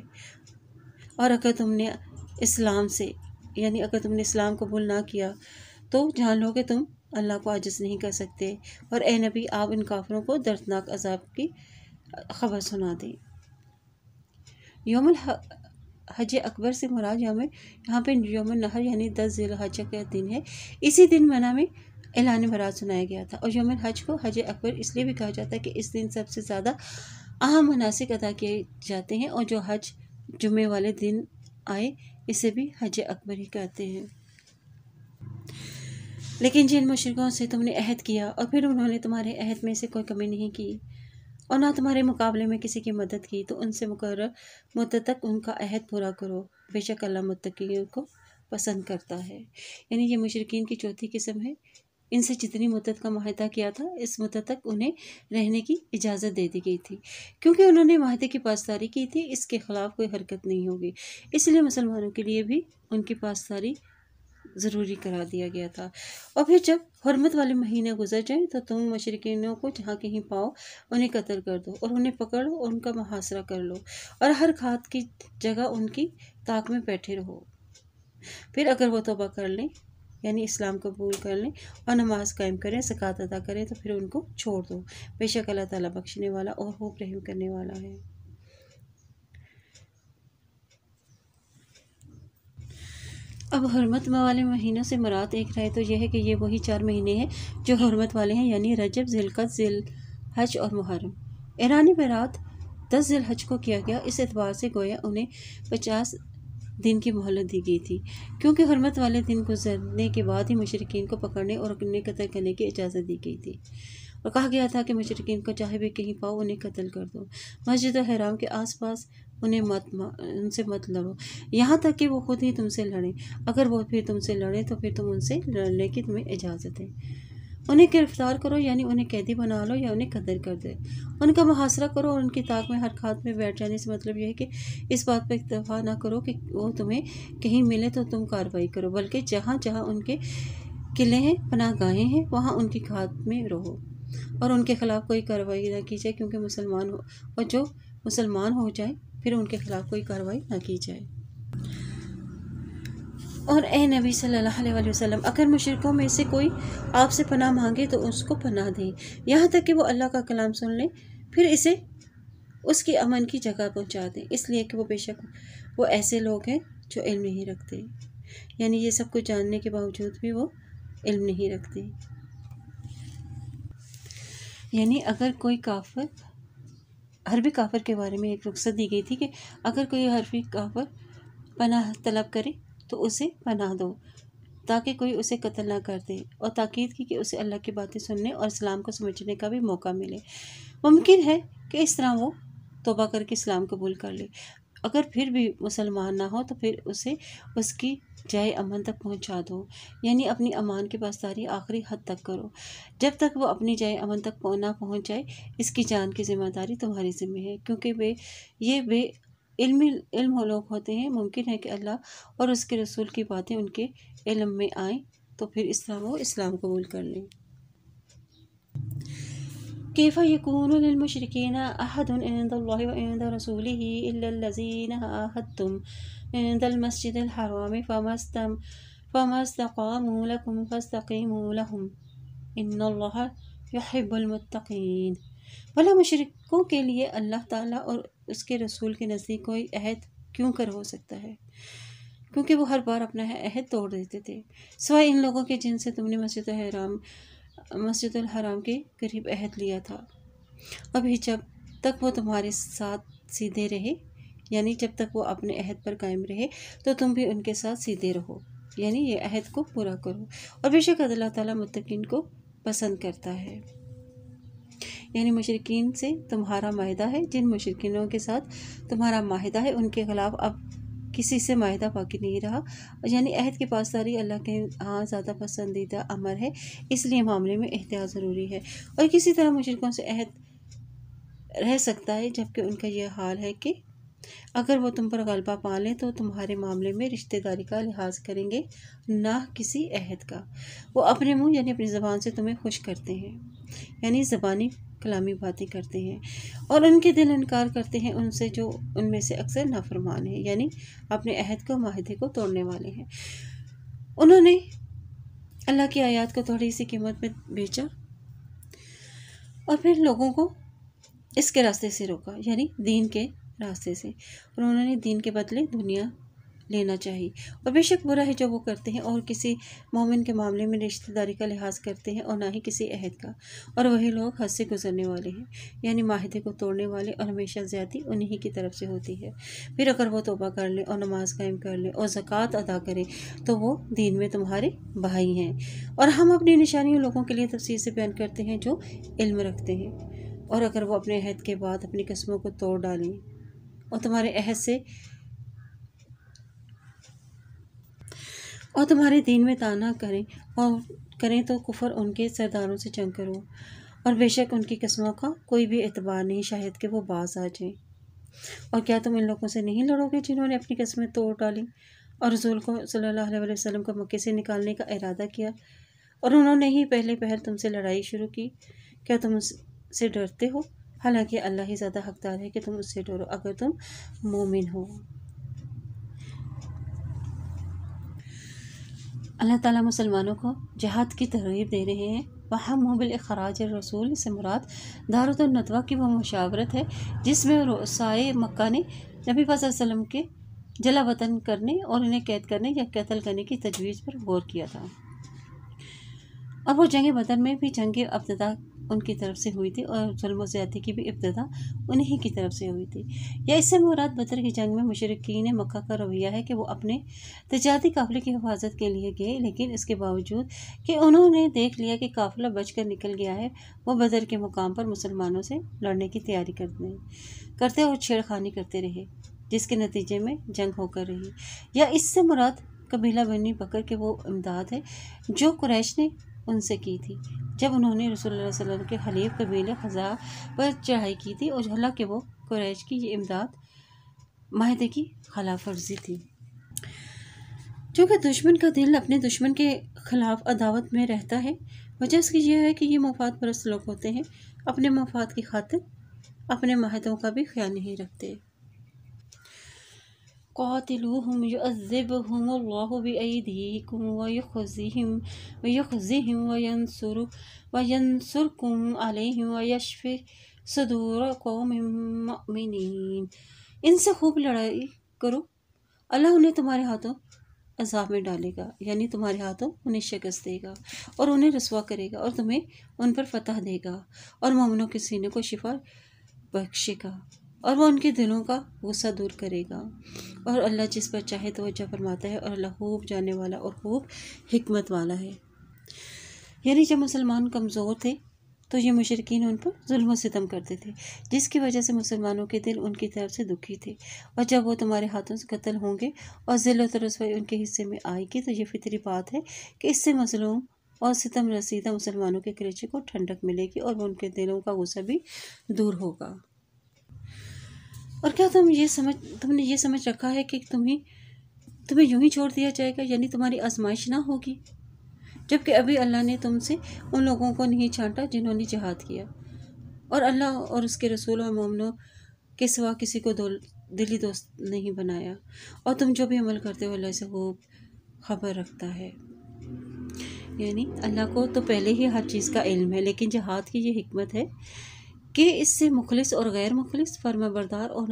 اور اگر تم نے اسلام قبول نہ کیا تو جان لو کہ تم اللہ کو عاجز نہیں کر سکتے، اور اے نبی، آپ ان کافروں کو دردناک عذاب کی خبر سنا دیں۔ یوم الحج اکبر سے مراد یہاں پہ یوم النحر یعنی 10 ذی الحجہ کا دن ہے۔ اسی دن منع میں اعلان برات سنایا گیا تھا، اور یوم الحج کو حج اکبر اس لیے بھی کہا جاتا ہے کہ اس دن سب سے زیادہ اہم مناسک ادا کیے جاتے ہیں، اور جو حج جمعے والے دن آئے اسے بھی حج اکبر ہی کہتے ہیں۔ لیکن جن مشرکوں سے تم نے عہد کیا اور پھر انہوں نے تمہارے عہد میں سے کوئی کمی نہیں کی اور نہ تمہارے مقابلے میں کسی کی مدد کی، تو ان سے مقرر مدت تک ان کا عہد پورا کرو، بے شک اللہ متقیوں کو پسند کرتا ہے۔ یعنی یہ مشرکین کی چوتھی قسم ہے۔ ان سے جتنی مدت کا معاہدہ کیا تھا اس مدت تک انہیں رہنے کی اجازت دے دی گئی تھی، کیونکہ انہوں نے معاہدے کی پاسداری کی تھی، اس کے خلاف کوئی حرکت نہیں ہوگی، اس لیے مسلمانوں کے لیے بھی ان کی پاسداری ضروری قرار دیا گیا تھا۔ اور پھر جب حرمت والے مہینے گزر جائیں تو تم مشرکینوں کو جہاں کہیں پاؤ انہیں قتل کر دو، اور انہیں پکڑو اور ان کا محاصرہ کر لو، اور ہر کھات کی جگہ ان کی طاق میں بیٹھے رہو۔ پھر اگر وہ توبہ کر لیں یعنی اسلام قبول کر لیں اور نماز قائم کریں، زکوٰۃ ادا کریں، تو پھر ان کو چھوڑ دو، بے شک اللہ تعالیٰ بخشنے والا اور خوب رحم کرنے والا ہے۔ اب حرمت والے مہینوں سے مراد ایک رائے تو یہ ہے کہ یہ وہی 4 مہینے ہیں جو حرمت والے ہیں، یعنی رجب، ذی القعدہ، ذی الحج اور محرم۔ اعلان برات 10 ذی الحج کو کیا گیا، اس اعتبار سے گویا انہیں 50 دن کی مہلت دی گئی تھی، کیونکہ حرمت والے دن گزرنے کے بعد ہی مشرکین کو پکڑنے اور انہیں قتل کرنے کی اجازت دی گئی تھی، اور کہا گیا تھا کہ مشرکین کو چاہے بھی کہیں پاؤ انہیں قتل کر دو، مسجد الحرام کے آس پاس ان سے مت لڑو، یہاں تک کہ وہ خود ہی تم سے لڑیں، اگر وہ پھر تم سے لڑیں تو پھر تم ان سے لڑنے کی تمہیں اجازت ہے، انہیں گرفتار کرو یعنی انہیں قیدی بنا لو یا انہیں قتل کر دے، ان کا محاصرہ کرو اور ان کی طاق میں ہر کھات میں بیٹھ جانے سے مطلب یہ ہے کہ اس بات پر اکتفا نہ کرو کہ وہ تمہیں کہیں ملے تو تم کارروائی کرو، بلکہ جہاں جہاں ان کے قلعے ہیں، پناہ گاہیں ہیں، وہاں ان کی کھات میں رہو اور ان کے خلاف کوئی کارروائی نہ کی جائے، کیونکہ مسلمان ہو اور جو مسلمان ہو جائے پھر ان کے خلاف کوئی کارروائی نہ کی جائے۔ اور اے نبی صلی اللہ علیہ وسلم، اگر مشرکوں میں سے کوئی آپ سے پناہ مانگے تو اس کو پناہ دیں، یہاں تک کہ وہ اللہ کا کلام سن لیں، پھر اسے اس کی امن کی جگہ پہنچا دیں، اس لیے کہ وہ بے شک وہ ایسے لوگ ہیں جو علم نہیں رکھتے، یعنی یہ سب کچھ جاننے کے باوجود بھی وہ علم نہیں رکھتے۔ یعنی اگر کوئی کافر، حربی کافر کے بارے میں ایک رخصت دی گئی تھی کہ اگر کوئی حربی کافر پناہ طلب کرے تو اسے پناہ دو تاکہ کوئی اسے قتل نہ کر دے، اور تاکید کی کہ اسے اللہ کی باتیں سننے اور اسلام کو سمجھنے کا بھی موقع ملے، ممکن ہے کہ اس طرح وہ توبہ کر کے اسلام قبول کر لے، اگر پھر بھی مسلمان نہ ہو تو پھر اسے اس کی جائے امن تک پہنچا دو، یعنی اپنی امان کی پاسداری آخری حد تک کرو، جب تک وہ اپنی جائے امن تک نہ پہنچ جائے، اس کی جان کی ذمہ داری تمہاری ذمہ ہے، کیونکہ یہ بے علم لوگ ہوتے ہیں، ممکن ہے کہ اللہ اور اس کے رسول کی باتیں ان کے علم میں آئیں تو پھر اس طرح وہ اسلام قبول کر لیں۔ کیف یکون للمشرکین احد عند اللہ وعند رسولہ الا الذین عاہدتم عند المسجد الحرام فما استقاموا لکم فاستقیموا لہم ان اللہ یحب المتقین۔ بھلا مشرکوں کے لیے اللہ تعالیٰ اور اس کے رسول کے نزدیک کوئی عہد کیوں کر ہو سکتا ہے، کیونکہ وہ ہر بار اپنا عہد توڑ دیتے تھے، سوائے ان لوگوں کے جن سے تم نے مسجد الحرام کے قریب عہد لیا تھا، ابھی جب تک وہ تمہارے ساتھ سیدھے رہے، یعنی جب تک وہ اپنے عہد پر قائم رہے تو تم بھی ان کے ساتھ سیدھے رہو، یعنی یہ عہد کو پورا کرو، اور بے شک اللہ تعالیٰ متقین کو پسند کرتا ہے۔ یعنی مشرکین سے تمہارا معاہدہ ہے، جن مشرکینوں کے ساتھ تمہارا معاہدہ ہے ان کے خلاف اب کسی سے معاہدہ باقی نہیں رہا، یعنی عہد کی پاسداری اللہ کے ہاں زیادہ پسندیدہ امر ہے، اس لیے معاملے میں احتیاط ضروری ہے، اور کسی طرح مشرکوں سے عہد رہ سکتا ہے جبکہ ان کا یہ حال ہے کہ اگر وہ تم پر غلبہ پا لیں تو تمہارے معاملے میں رشتہ داری کا لحاظ کریں گے، نہ کسی عہد کا، وہ اپنے منہ یعنی اپنی زبان سے تمہیں خوش کرتے ہیں، یعنی زبانی کلامی باتیں کرتے ہیں، اور ان کے دل انکار کرتے ہیں ان سے جو ان میں سے اکثر نافرمان ہیں، یعنی اپنے عہد کو معاہدے کو توڑنے والے ہیں، انہوں نے اللہ کی آیات کو تھوڑی سی قیمت میں بیچا اور پھر لوگوں کو اس کے راستے سے روکا، یعنی دین کے راستے سے، اور انہوں نے دین کے بدلے دنیا لینا چاہیے، اور بے شک برا ہے جو وہ کرتے ہیں، اور کسی مومن کے معاملے میں رشتہ داری کا لحاظ کرتے ہیں اور نہ ہی کسی عہد کا، اور وہی لوگ حد سے گزرنے والے ہیں، یعنی معاہدے کو توڑنے والے، اور ہمیشہ زیادتی انہی کی طرف سے ہوتی ہے۔ پھر اگر وہ توبہ کر لیں اور نماز قائم کر لیں اور زکوٰۃ ادا کریں تو وہ دین میں تمہارے بھائی ہیں، اور ہم اپنی نشانیوں لوگوں کے لیے تفصیل سے بیان کرتے ہیں جو علم رکھتے ہیں، اور اگر وہ اپنے عہد کے بعد اپنی قسموں کو توڑ ڈالیں اور تمہارے عہد سے اور تمہارے دین میں طعن کریں تو کفر ان کے سرداروں سے جنگ کرو، اور بے شک ان کی قسموں کا کوئی بھی اعتبار نہیں شاید کہ وہ باز آ جائیں، اور کیا تم ان لوگوں سے نہیں لڑو گے جنہوں نے اپنی قسمیں توڑ ڈالیں اور رسول کو صلی اللہ علیہ وسلم کو مکے سے نکالنے کا ارادہ کیا، اور انہوں نے ہی پہلے تم سے لڑائی شروع کی، کیا تم اس سے ڈرتے ہو؟ حالانکہ اللہ ہی زیادہ حقدار ہے کہ تم اس سے ڈرو اگر تم مومن ہو۔ اللہ تعالیٰ مسلمانوں کو جہاد کی ترغیب دے رہے ہیں۔ وَحَمُّ بِالْإِخْرَاجِ الرَّسُولِ سے مراد دارۃ الندوہ کی وہ مشاورت ہے جس میں رؤسائے مکہ نے نبی پاک صلی اللہ علیہ وسلم کے جلا وطن کرنے اور انہیں قید کرنے یا قتل کرنے کی تجویز پر غور کیا تھا، اور وہ جنگ بدر میں بھی جنگ ابتدا ان کی طرف سے ہوئی تھی اور ظلم و زیادتی کی بھی ابتدا انہی کی طرف سے ہوئی تھی۔ یا اس سے مراد بدر کی جنگ میں مشرکین مکہ کا رویہ ہے کہ وہ اپنے تجارتی قافلے کی حفاظت کے لیے گئے، لیکن اس کے باوجود کہ انہوں نے دیکھ لیا کہ قافلہ بچ کر نکل گیا ہے، وہ بدر کے مقام پر مسلمانوں سے لڑنے کی تیاری کرتے اور چھیڑخانی کرتے رہے، جس کے نتیجے میں جنگ ہو کر رہی۔ یا اس سے مراد قبیلہ بنی بکر کے وہ امداد ہے جو قریش نے ان سے کی تھی جب انہوں نے رسول اللہ صلی اللہ علیہ وسلم کے حلیف قبیلے خزاع پر چڑھائی کی تھی، اور حالانکہ وہ قریش کی یہ امداد معاہدے کی خلاف ورزی تھی۔ چونکہ دشمن کا دل اپنے دشمن کے خلاف عداوت میں رہتا ہے، وجہ اس کی یہ ہے کہ یہ مفاد پرست لوگ ہوتے ہیں، اپنے مفاد کی خاطر اپنے معاہدوں کا بھی خیال نہیں رکھتے۔ قاتلوہم یعذبہم اللہ بأیدیکم ویخزہم وینصرکم علیہم ویشف صدور قوم مؤمنین۔ ان سے خوب لڑائی کرو، اللہ انہیں تمہارے ہاتھوں عذاب میں ڈالے گا، یعنی تمہارے ہاتھوں انہیں شکست دے گا اور انہیں رسوا کرے گا، اور تمہیں ان پر فتح دے گا، اور مومنوں کے سینے کو شفا بخشے گا، اور وہ ان کے دلوں کا غصہ دور کرے گا، اور اللہ جس پر چاہے توجہ فرماتا ہے، اور اللہ خوب جاننے والا اور خوب حکمت والا ہے۔ یعنی جب مسلمان کمزور تھے تو یہ مشرکین ان پر ظلم و ستم کرتے تھے، جس کی وجہ سے مسلمانوں کے دل ان کی طرف سے دکھی تھے، اور جب وہ تمہارے ہاتھوں سے قتل ہوں گے اور ذلت و رسوائی ان کے حصے میں آئے گی، تو یہ فطری بات ہے کہ اس سے مظلوم اور ستم رسیدہ مسلمانوں کے کلیجے کو ٹھنڈک ملے گی، اور ان کے دلوں کا غصہ بھی دور ہوگا۔ اور کیا تم نے یہ سمجھ رکھا ہے کہ تمہیں یوں ہی چھوڑ دیا جائے گا، یعنی تمہاری آزمائش نہ ہوگی، جبکہ ابھی اللہ نے تم سے ان لوگوں کو نہیں چھانٹا جنہوں نے جہاد کیا، اور اللہ اور اس کے رسول اور مومنوں کے سوا کسی کو دلی دوست نہیں بنایا، اور تم جو بھی عمل کرتے ہو اللہ سے خوب خبر رکھتا ہے۔ یعنی اللہ کو تو پہلے ہی ہر چیز کا علم ہے، لیکن جہاد کی یہ حکمت ہے کہ اس سے مخلص اور غیر مخلص، فرما بردار اور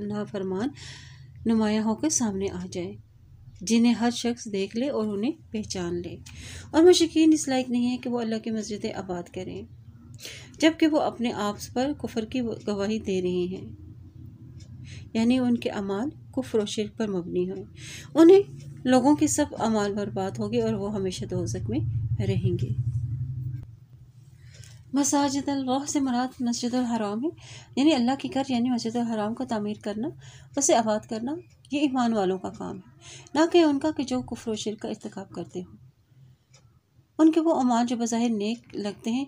نافرمان نمایاں ہو کر سامنے آ جائیں، جنہیں ہر شخص دیکھ لے اور انہیں پہچان لے۔ اور مشرکین اس لائق نہیں ہے کہ وہ اللہ کی مسجدیں آباد کریں، جبکہ وہ اپنے آپ پر کفر کی گواہی دے رہے ہیں، یعنی ان کے اعمال کفر و شرک پر مبنی ہیں، انہیں لوگوں کے سب اعمال برباد ہوگے اور وہ ہمیشہ دوزخ میں رہیں گے۔ مساجد اللہ سے مراد مسجد الحرام ہے، یعنی اللہ کی گھر، یعنی مسجد الحرام کو تعمیر کرنا، اسے آباد کرنا، یہ ایمان والوں کا کام ہے، نہ کہ ان کا کہ جو کفر و شرک کا ارتکاب کرتے ہوں۔ ان کے وہ اعمال جو بظاہر نیک لگتے ہیں،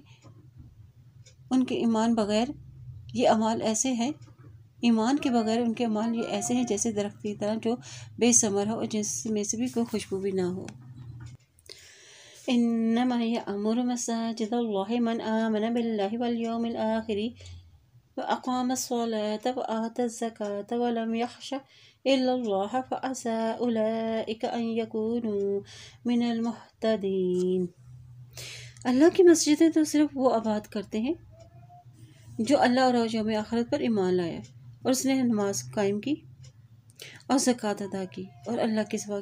ان کے ایمان کے بغیر ان کے اعمال یہ ایسے ہیں جیسے درخت کی طرح جو بے ثمر ہو اور جس میں سے بھی کوئی خوشبو بھی نہ ہو۔ انما یأمر مساجد اللہ من آمن باللہ والیوم الآخر واقام الصلاة وآتى الزکاة ولم یخش الا اللہ فعسى اولئک ان یکونوا من المہتدین۔ اللہ کی مسجدیں تو صرف وہ آباد کرتے ہیں جو اللہ اور یوم آخرت پر ایمان لایا اور اس نے نماز قائم کی اور زکوٰۃ ادا کی اور اللہ کے سوا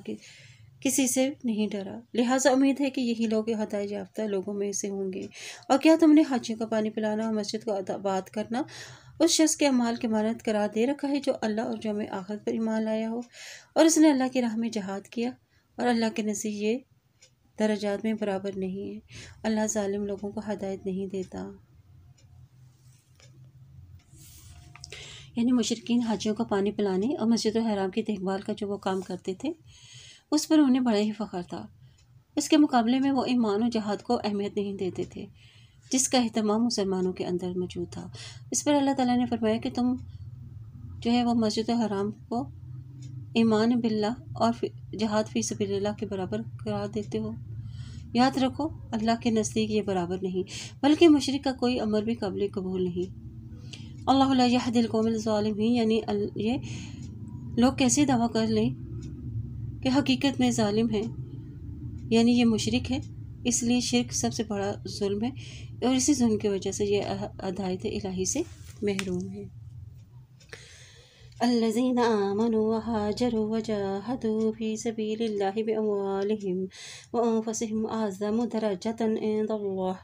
کسی سے نہیں ڈرا، لہٰذا امید ہے کہ یہی لوگ ہدایت یافتہ لوگوں میں سے ہوں گے۔ اور کیا تم نے حاجیوں کا پانی پلانا اور مسجد کو آباد کرنا اس شخص کے اعمال کی مانند قرار دے رکھا ہے جو اللہ اور یوم آخرت پر ایمان لایا ہو اور اس نے اللہ کی راہ میں جہاد کیا، اور اللہ کے نزدیک یہ درجات میں برابر نہیں ہے، اللہ ظالم لوگوں کو ہدایت نہیں دیتا۔ یعنی مشرکین حاجیوں کا پانی پلانے اور مسجد الحرام کی دیکھ بھال کا جو وہ کام کرتے تھے اس پر انہیں بڑا ہی فخر تھا، اس کے مقابلے میں وہ ایمان و جہاد کو اہمیت نہیں دیتے تھے جس کا اہتمام مسلمانوں کے اندر موجود تھا۔ اس پر اللہ تعالیٰ نے فرمایا کہ تم جو ہے وہ مسجد الحرام کو ایمان باللہ اور جہاد فی سبیل اللہ کے برابر قرار دیتے ہو۔ یاد رکھو اللہ کے نزدیک یہ برابر نہیں، بلکہ مشرک کا کوئی عمل بھی قابل قبول نہیں۔ اللہ لا یہدی القوم الظالمین، یعنی یہ لوگ کیسے دعویٰ کر لیں کہ حقیقت میں ظالم ہیں، یعنی یہ مشرک ہے، اس لیے شرک سب سے بڑا ظلم ہے اور اسی ظلم کی وجہ سے یہ ہدایت الہی سے محروم ہے۔ الذین آمنوا وہاجروا وجاہدوا فی سبیل اللہ باموالہم وانفسہم اعظم درجۃ عند اللہ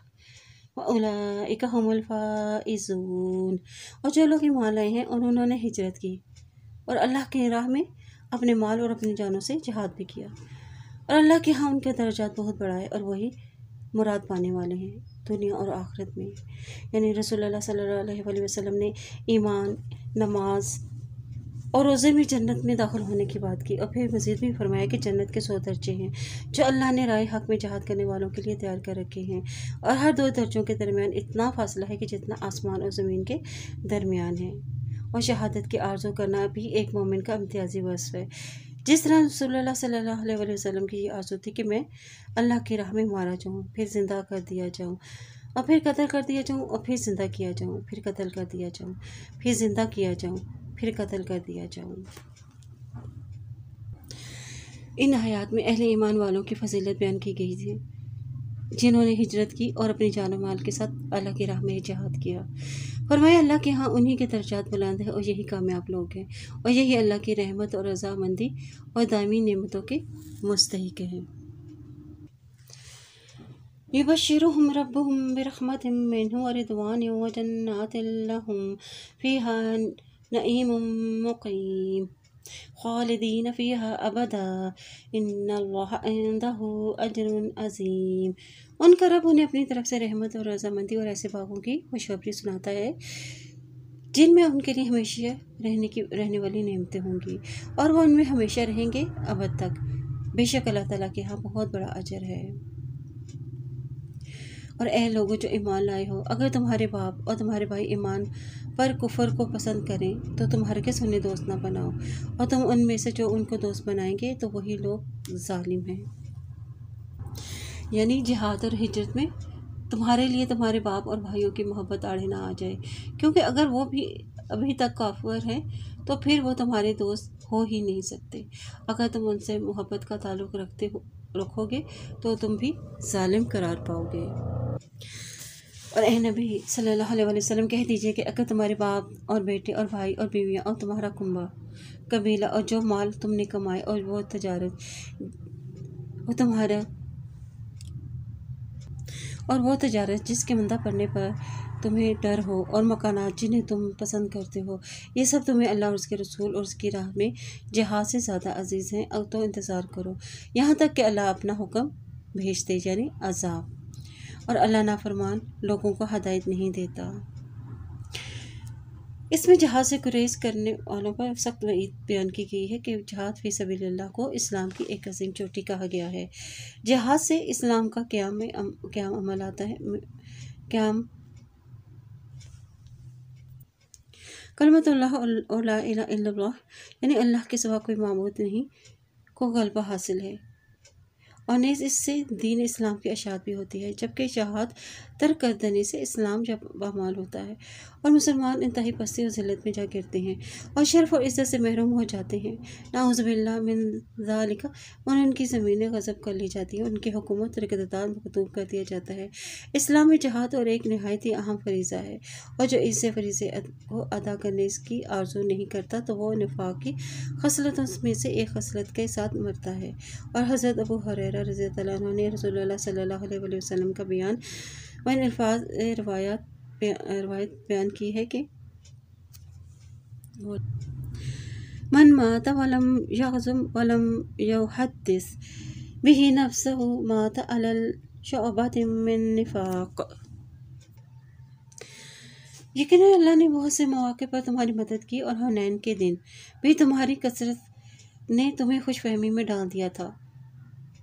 وَأُولَئِكَ هُمُ الْفَائِزُونَ۔ اور جو لوگ ایمان لائے ہیں اور انہوں نے ہجرت کی اور اللہ کی راہ میں اپنے مال اور اپنی جانوں سے جہاد بھی کیا، اور اللہ کے ہاں ان کے درجات بہت بڑا ہے، اور وہی مراد پانے والے ہیں دنیا اور آخرت میں۔ یعنی رسول اللہ صلی اللہ علیہ وآلہ وسلم نے ایمان، نماز اور روزے میں جنت میں داخل ہونے کی بات کی، اور پھر مزید بھی فرمایا کہ جنت کے 100 درجے ہیں جو اللہ نے رائے حق میں جہاد کرنے والوں کے لیے تیار کر رکھے ہیں، اور ہر 2 درجوں کے درمیان اتنا فاصلہ ہے کہ جتنا آسمان اور زمین کے درمیان ہے۔ اور شہادت کی آرزو کرنا بھی ایک مومن کا امتیازی وصف ہے، جس طرح رسول اللہ صلی اللہ علیہ وآلہ وسلم کی یہ آرزو تھی کہ میں اللہ کی راہ میں مارا جاؤں، پھر زندہ کر دیا جاؤں، اور پھر قتل کر دیا جاؤں، اور پھر زندہ کیا جاؤں، پھر قتل کر دیا جاؤں، پھر زندہ کیا جاؤں، پھر قتل کر دیا جاؤں۔ ان آیات میں اہل ایمان والوں کی فضیلت بیان کی گئی تھی جنہوں نے ہجرت کی اور اپنی جان و مال کے ساتھ اللہ کی راہ میں جہاد کیا۔ فرمایا اللہ کے ہاں انہی کے درجات بلند ہیں، اور یہی کامیاب لوگ ہیں، اور یہی اللہ کی رحمت اور رضامندی اور دائمی نعمتوں کے مستحق ہیں۔ یبشرہم ربہم برحمت منہ ورضوان وجنات لہم فیہا نعیم مقیم خالدین فیہا ابدا ان اللہ عندہ اجر عظیم۔ ان کا رب انہیں اپنی طرف سے رحمت اور رضامندی اور ایسے باغوں کی خوشخبری سناتا ہے جن میں ان کے لیے ہمیشہ رہنے والی نعمتیں ہوں گی، اور وہ ان میں ہمیشہ رہیں گے ابد تک۔ بے شک اللہ تعالیٰ کے ہاں بہت بڑا اجر ہے۔ اور اے لوگوں جو ایمان لائے ہو، اگر تمہارے باپ اور تمہارے بھائی ایمان پر کفر کو پسند کریں تو تم ہرگز انہیں دوست نہ بناؤ، اور تم ان میں سے جو ان کو دوست بنائیں گے تو وہی لوگ ظالم ہیں۔ یعنی جہاد اور ہجرت میں تمہارے لیے تمہارے باپ اور بھائیوں کی محبت آڑے نہ آ جائے، کیونکہ اگر وہ بھی ابھی تک کافر ہیں تو پھر وہ تمہارے دوست ہو ہی نہیں سکتے۔ اگر تم ان سے محبت کا تعلق رکھو گے تو تم بھی ظالم قرار پاؤ گے۔ اور اے نبی صلی اللہ علیہ وسلم کہہ دیجئے کہ اگر تمہارے باپ اور بیٹے اور بھائی اور بیویاں اور تمہارا کنبہ قبیلہ اور جو مال تم نے کمائے اور وہ تجارت جس کے مندہ پڑنے پر تمہیں ڈر ہو، اور مکانات جنہیں تم پسند کرتے ہو، یہ سب تمہیں اللہ اور اس کے رسول اور اس کی راہ میں جہاد سے زیادہ عزیز ہیں، تو انتظار کرو یہاں تک کہ اللہ اپنا حکم بھیج دے، یعنی عذاب۔ اور اللہ نافرمان لوگوں کو ہدایت نہیں دیتا۔ اس میں جہاد سے گریز کرنے والوں پر سخت وعید بیان کی گئی ہے کہ جہاد فی سبیل اللہ کو اسلام کی ایک عظیم چوٹی کہا گیا ہے۔ جہاد سے اسلام کا قیام عمل آتا ہے، قیام کلمۃ اللہ اور لا الہ الا اللہ، یعنی اللہ کے سوا کوئی معبود نہیں، کو غلبہ حاصل ہے، اور نیز اس سے دین اسلام کی اشاعت بھی ہوتی ہے، جبکہ جہاد ترک کر دینے سے اسلام جب پامال ہوتا ہے اور مسلمان انتہائی پستی اور ذلت میں جا گرتے ہیں اور شرف اور عزت سے محروم ہو جاتے ہیں۔ نعوذ باللہ من ذالک، ان کی زمینیں غصب کر لی جاتی ہیں، ان کی حکومت اور اقتدار مقتوب کر دیا جاتا ہے۔ اسلام میں جہاد اور ایک نہایت ہی اہم فریضہ ہے، اور جو اس فریضے کو ادا کرنے کی آرزو نہیں کرتا تو وہ نفاق کی خصلتوں میں سے ایک خصلت کے ساتھ مرتا ہے۔ اور حضرت ابو ہریرہ رضی اللہ عنہ نے رسول اللہ صلی اللہ علیہ وآلہ وسلم کا بیان و ان الفاظ روایت بیان کی ہے کہ من مات ولم یغزم ولم یحدث به نفسه مات علی الشعبۃ من نفاق۔ یقیناً اللہ نے بہت سے مواقع پر تمہاری مدد کی، اور حنین کے دن بھی تمہاری کثرت نے تمہیں خوش فہمی میں ڈال دیا تھا،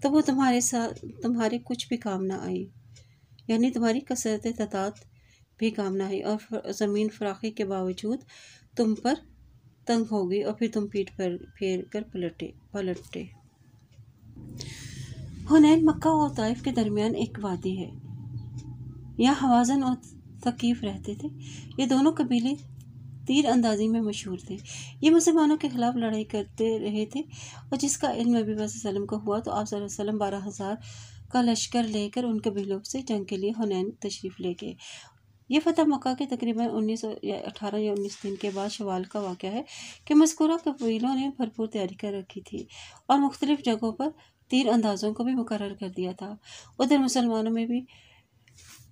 تو وہ تمہارے کچھ بھی کام نہ آئی، یعنی تمہاری کثرت تعداد بھی کام نہ آئی، اور زمین فراخی کے باوجود تم پر تنگ ہو گئی، اور پھر تم پیٹ پھیر کر پلٹے۔ حنین مکہ اور طائف کے درمیان ایک وادی ہے، یہاں حوازن اور ثقیف رہتے تھے۔ یہ دونوں قبیلے تیر اندازی میں مشہور تھے۔ یہ مسلمانوں کے خلاف لڑائی کرتے رہے تھے، اور جس کا علم نبی صلی اللہ علیہ وسلم کو ہوا تو آپ صلی اللہ علیہ وسلم 12,000 کا لشکر لے کر ان قبیلوں سے جنگ کے لیے حنین تشریف لے گئے۔ یہ فتح مکہ کے تقریباً 18 یا 19 دن کے بعد شوال کا واقعہ ہے کہ مذکورہ قبیلوں نے بھرپور تیاری کر رکھی تھی اور مختلف جگہوں پر تیر اندازوں کو بھی مقرر کر دیا تھا۔ ادھر مسلمانوں میں بھی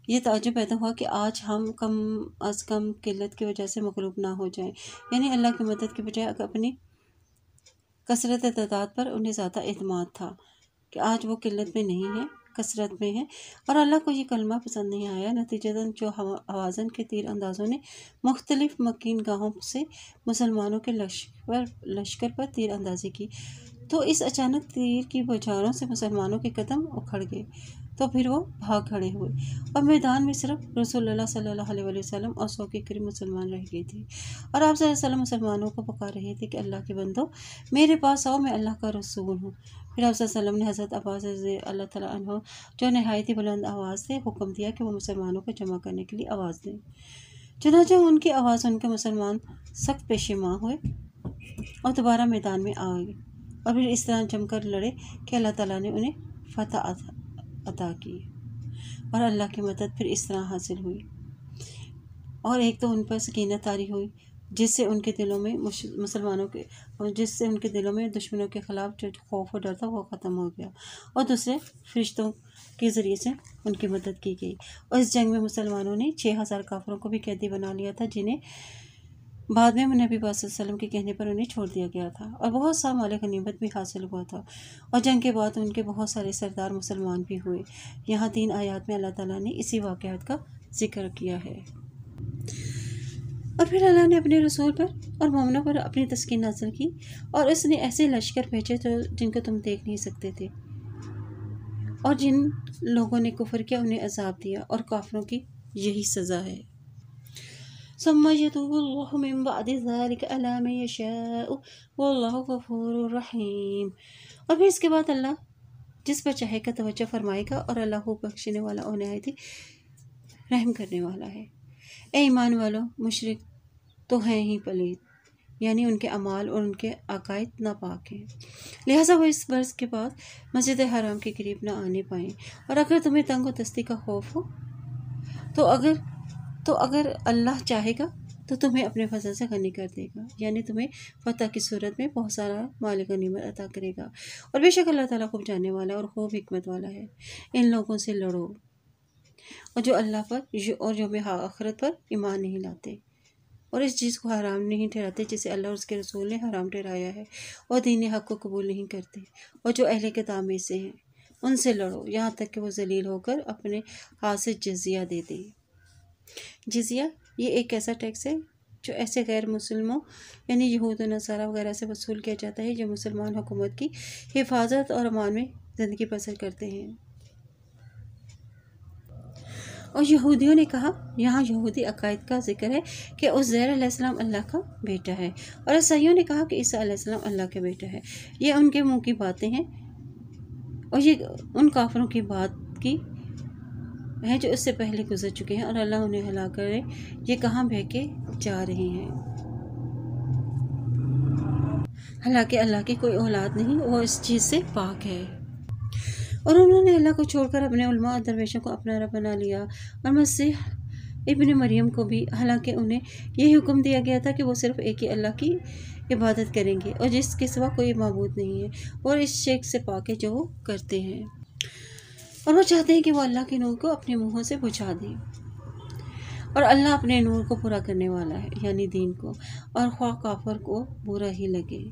یہ تعجب پیدا ہوا کہ آج ہم کم از کم قلت کی وجہ سے مغلوب نہ ہو جائیں، یعنی اللہ کی مدد کے بجائے اپنی کثرت تعداد پر انہیں زیادہ اعتماد تھا کہ آج وہ قلت میں نہیں ہے، کثرت میں ہے، اور اللہ کو یہ کلمہ پسند نہیں آیا۔ نتیجتاً جو حوازن کے تیر اندازوں نے مختلف مکین گاہوں سے مسلمانوں کے لشکر پر تیر اندازی کی، تو اس اچانک تیر کی بوچھاروں سے مسلمانوں کے قدم اکھڑ گئے، تو پھر وہ بھاگ کھڑے ہوئے، اور میدان میں صرف رسول اللہ صلی اللہ علیہ وسلم اور 100 کے قریب مسلمان رہ گئے تھے، اور آپ صلی اللہ علیہ وسلم مسلمانوں کو پکار رہے تھے کہ اللہ کے بندو، میرے پاس آؤ، میں اللہ کا رسول ہوں۔ پھر آپ صلی اللہ علیہ وسلم نے حضرت عباس رضی اللہ تعالیٰ عنہ، جو نہایت ہی بلند آواز سے حکم دیا کہ وہ مسلمانوں کو جمع کرنے کے لیے آواز دیں۔ چنانچہ ان کی آواز سن کے مسلمان سخت پیشیماں ہوئے اور دوبارہ میدان میں آ گئے، اور پھر اس طرح جم کر لڑے کہ اللہ تعالیٰ نے انہیں فتح عطا کی، اور اللہ کی مدد پھر اس طرح حاصل ہوئی، اور ایک تو ان پر سکینت طاری ہوئی، جس سے ان کے دلوں میں دشمنوں کے خلاف جو خوف و ڈر تھا وہ ختم ہو گیا، اور دوسرے فرشتوں کے ذریعے سے ان کی مدد کی گئی، اور اس جنگ میں مسلمانوں نے 6000 کافروں کو بھی قیدی بنا لیا تھا، جنہیں بعد میں نبی پاک صلی اللہ علیہ وسلم کے کہنے پر انہیں چھوڑ دیا گیا تھا، اور بہت سا مال غنیمت بھی حاصل ہوا تھا، اور جنگ کے بعد ان کے بہت سارے سردار مسلمان بھی ہوئے۔ یہاں 3 آیات میں اللہ تعالیٰ نے اسی واقعات کا ذکر کیا ہے۔ اور پھر اللہ نے اپنے رسول پر اور مومنوں پر اپنی تسکین نازل کی، اور اس نے ایسے لشکر بھیجے جن کو تم دیکھ نہیں سکتے تھے، اور جن لوگوں نے کفر کیا انہیں عذاب دیا، اور کافروں کی یہی سزا ہے۔ ثم يتوب الله من بعد ذلك على من يشاء والله غفور رحیم۔ اور پھر اس کے بعد اللہ جس پر چاہے کا توجہ فرمائے گا، اور اللہ بخشنے والا اور نہایت ہی رحم کرنے والا ہے۔ اے ایمان والو، مشرک تو ہیں ہی پلید، یعنی ان کے اعمال اور ان کے عقائد ناپاک ہیں، لہٰذا وہ اس برس کے بعد مسجد حرام کے قریب نہ آنے پائیں، اور اگر تمہیں تنگ و دستی کا خوف ہو تو اگر اللہ چاہے گا تو تمہیں اپنے فضل سے غنی کر دے گا، یعنی تمہیں فتح کی صورت میں بہت سارا مال غنیمت عطا کرے گا، اور بے شک اللہ تعالیٰ خوب جاننے والا اور خوب حکمت والا ہے۔ ان لوگوں سے لڑو اور جو اللہ پر اور یوم آخرت پر ایمان نہیں لاتے، اور اس چیز کو حرام نہیں ٹھہراتے جسے اللہ اور اس کے رسول نے حرام ٹھہرایا ہے، اور دین حق کو قبول نہیں کرتے، اور جو اہل کتاب میں سے ہیں ان سے لڑو یہاں تک کہ وہ ذلیل ہو کر اپنے ہاتھ سے جزیہ دے دیں۔ جزیہ یہ ایک ایسا ٹیکس ہے جو ایسے غیر مسلموں یعنی یہود و نصارہ وغیرہ سے وصول کیا جاتا ہے جو مسلمان حکومت کی حفاظت اور امان میں زندگی بسر کرتے ہیں۔ اور یہودیوں نے کہا، یہاں یہودی عقائد کا ذکر ہے کہ عزیر علیہ السلام اللہ کا بیٹا ہے، اور عیسائیوں نے کہا کہ عیسیٰ علیہ السلام اللہ کا بیٹا ہے۔ یہ ان کے منہ کی باتیں ہیں، اور یہ ان کافروں کی بات کی ہیں جو اس سے پہلے گزر چکے ہیں، اور اللہ انہیں ہلاک کرے، یہ کہاں بہکے جا رہے ہیں۔ حالانکہ اللہ کی کوئی اولاد نہیں، وہ اس چیز سے پاک ہے، اور انہوں نے اللہ کو چھوڑ کر اپنے علماء اور درویشوں کو اپنا رب بنا لیا، اور مسیح ابن مریم کو بھی، حالانکہ انہیں یہ حکم دیا گیا تھا کہ وہ صرف ایک ہی اللہ کی عبادت کریں گے اور جس کے سوا کوئی معبود نہیں ہے، اور اس شرک سے پاک ہے جو وہ کرتے ہیں، اور وہ چاہتے ہیں کہ وہ اللہ کے نور کو اپنے منہوں سے بجھا دیں، اور اللہ اپنے نور کو پورا کرنے والا ہے، یعنی دین کو، اور خواہ کافر کو برا ہی لگے،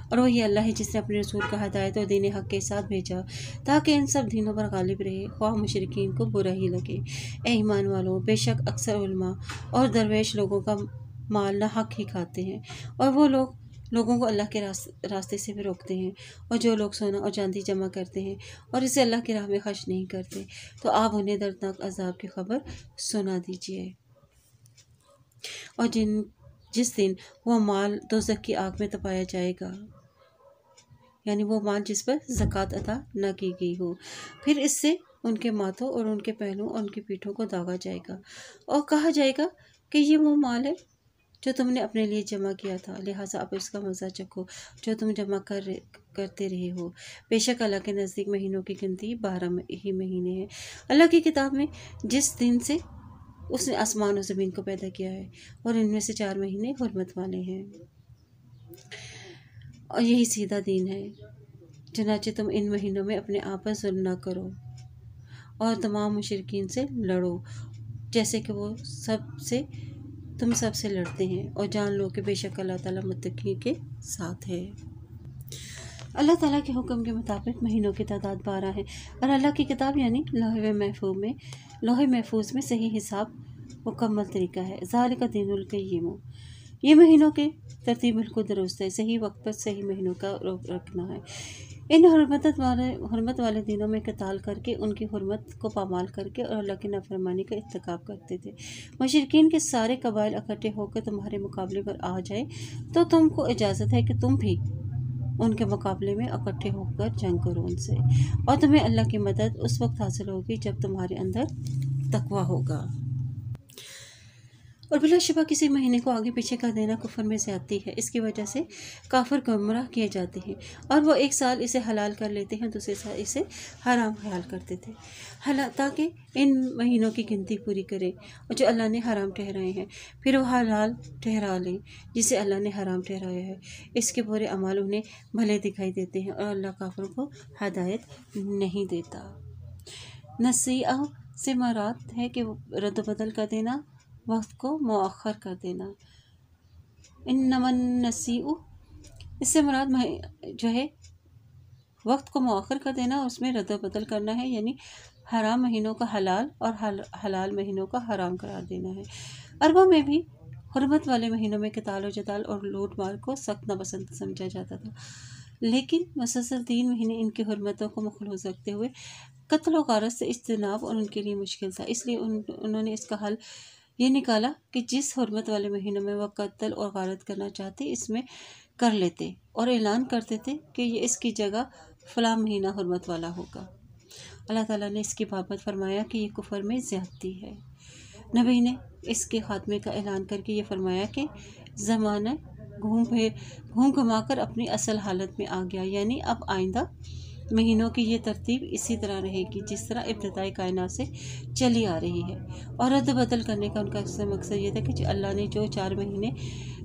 اور وہی اللہ ہے جس نے اپنے رسول کا ہدایت اور دین حق کے ساتھ بھیجا تاکہ ان سب دینوں پر غالب رہے، خواہ مشرکین کو برا ہی لگے۔ اے ایمان والو، بے شک اکثر علماء اور درویش لوگوں کا مال نہ حق ہی کھاتے ہیں، اور وہ لوگوں کو اللہ کے راستے سے بھی روکتے ہیں، اور جو لوگ سونا اور چاندی جمع کرتے ہیں اور اسے اللہ کی راہ میں خرچ نہیں کرتے تو آپ انہیں دردناک عذاب کی خبر سنا دیجیے، اور جس دن وہ مال دوزخ کی آگ میں تپایا جائے گا، یعنی وہ مال جس پر زکوٰۃ ادا نہ کی گئی ہو، پھر اس سے ان کے ماتھوں اور ان کے پہلوں اور ان کی پیٹھوں کو داغا جائے گا، اور کہا جائے گا کہ یہ وہ مال ہے جو تم نے اپنے لیے جمع کیا تھا، لہٰذا اب اس کا مزہ چکھو جو تم جمع کرتے رہے ہو، بے شک اللہ کے نزدیک مہینوں کی گنتی 12 ہی مہینے ہیں۔ اللہ کی کتاب میں جس دن سے اس نے آسمان و زمین کو پیدا کیا ہے، اور ان میں سے 4 مہینے حرمت والے ہیں، اور یہی سیدھا دین ہے، چنانچہ تم ان مہینوں میں اپنے آپ پر ظلم نہ کرو، اور تمام مشرکین سے لڑو جیسے کہ وہ تم سب سے لڑتے ہیں، اور جان لو کہ بے شک اللہ تعالیٰ متقین کے ساتھ ہے۔ اللہ تعالیٰ کے حکم کے مطابق مہینوں کی تعداد 12 ہے، اور اللہ کی کتاب یعنی لوح محفوظ میں صحیح حساب مکمل طریقہ ہے۔ ذالک دین القیم، یہ مہینوں کے ترتیب بالکل درست ہے، صحیح وقت پر صحیح مہینوں کا رکھنا ہے۔ ان حرمت والے دنوں میں قتال کر کے، ان کی حرمت کو پامال کر کے اور اللہ کی نافرمانی کا ارتکاب کرتے تھے۔ مشرکین کے سارے قبائل اکٹھے ہو کر تمہارے مقابلے پر آ جائے تو تم کو اجازت ہے کہ تم بھی ان کے مقابلے میں اکٹھے ہو کر جنگ کرو ان سے، اور تمہیں اللہ کی مدد اس وقت حاصل ہوگی جب تمہارے اندر تقویٰ ہوگا۔ اور بلا شبہ کسی مہینے کو آگے پیچھے کر دینا کفر میں زیادتی ہے، اس کی وجہ سے کافر گمراہ کیے جاتے ہیں، اور وہ ایک سال اسے حلال کر لیتے ہیں، دوسرے سال اسے حرام خیال کرتے تھے تاکہ ان مہینوں کی گنتی پوری کریں، اور جو اللہ نے حرام ٹھہرائے ہیں پھر وہ حلال ٹھہرا لیں جسے اللہ نے حرام ٹھہرایا ہے۔ اس کے برے اعمال انہیں بھلے دکھائی دیتے ہیں، اور اللہ کافروں کو ہدایت نہیں دیتا۔ نسیئہ سے مراد ہے کہ رد و بدل کر دینا، وقت کو مؤخر کر دینا۔ انما النسیء، اس سے مراد جو ہے وقت کو مؤخر کر دینا، اس میں رد و بدل کرنا ہے، یعنی حرام مہینوں کا حلال اور حلال مہینوں کا حرام قرار دینا ہے۔ عربوں میں بھی حرمت والے مہینوں میں قتال و جدال اور لوٹ مار کو سخت ناپسند سمجھا جاتا تھا، لیکن مسلسل 3 مہینے ان کی حرمتوں کو مخلوط رکھتے ہوئے قتل و غارت سے اجتناب اور ان کے لیے مشکل تھا، اس لیے انہوں نے اس کا حل یہ نکالا کہ جس حرمت والے مہینوں میں وہ قتل اور غارت کرنا چاہتے اس میں کر لیتے، اور اعلان کرتے تھے کہ یہ اس کی جگہ فلاں مہینہ حرمت والا ہوگا۔ اللہ تعالیٰ نے اس کی بابت فرمایا کہ یہ کفر میں زیادتی ہے۔ نبی نے اس کے خاتمے کا اعلان کر کے یہ فرمایا کہ زمانہ گھوم گھما کر اپنی اصل حالت میں آ گیا، یعنی اب آئندہ مہینوں کی یہ ترتیب اسی طرح رہے گی جس طرح ابتدائی کائنات سے چلی آ رہی ہے، اور رد بدل کرنے کا ان کا مقصد یہ تھا کہ اللہ نے جو 4 مہینے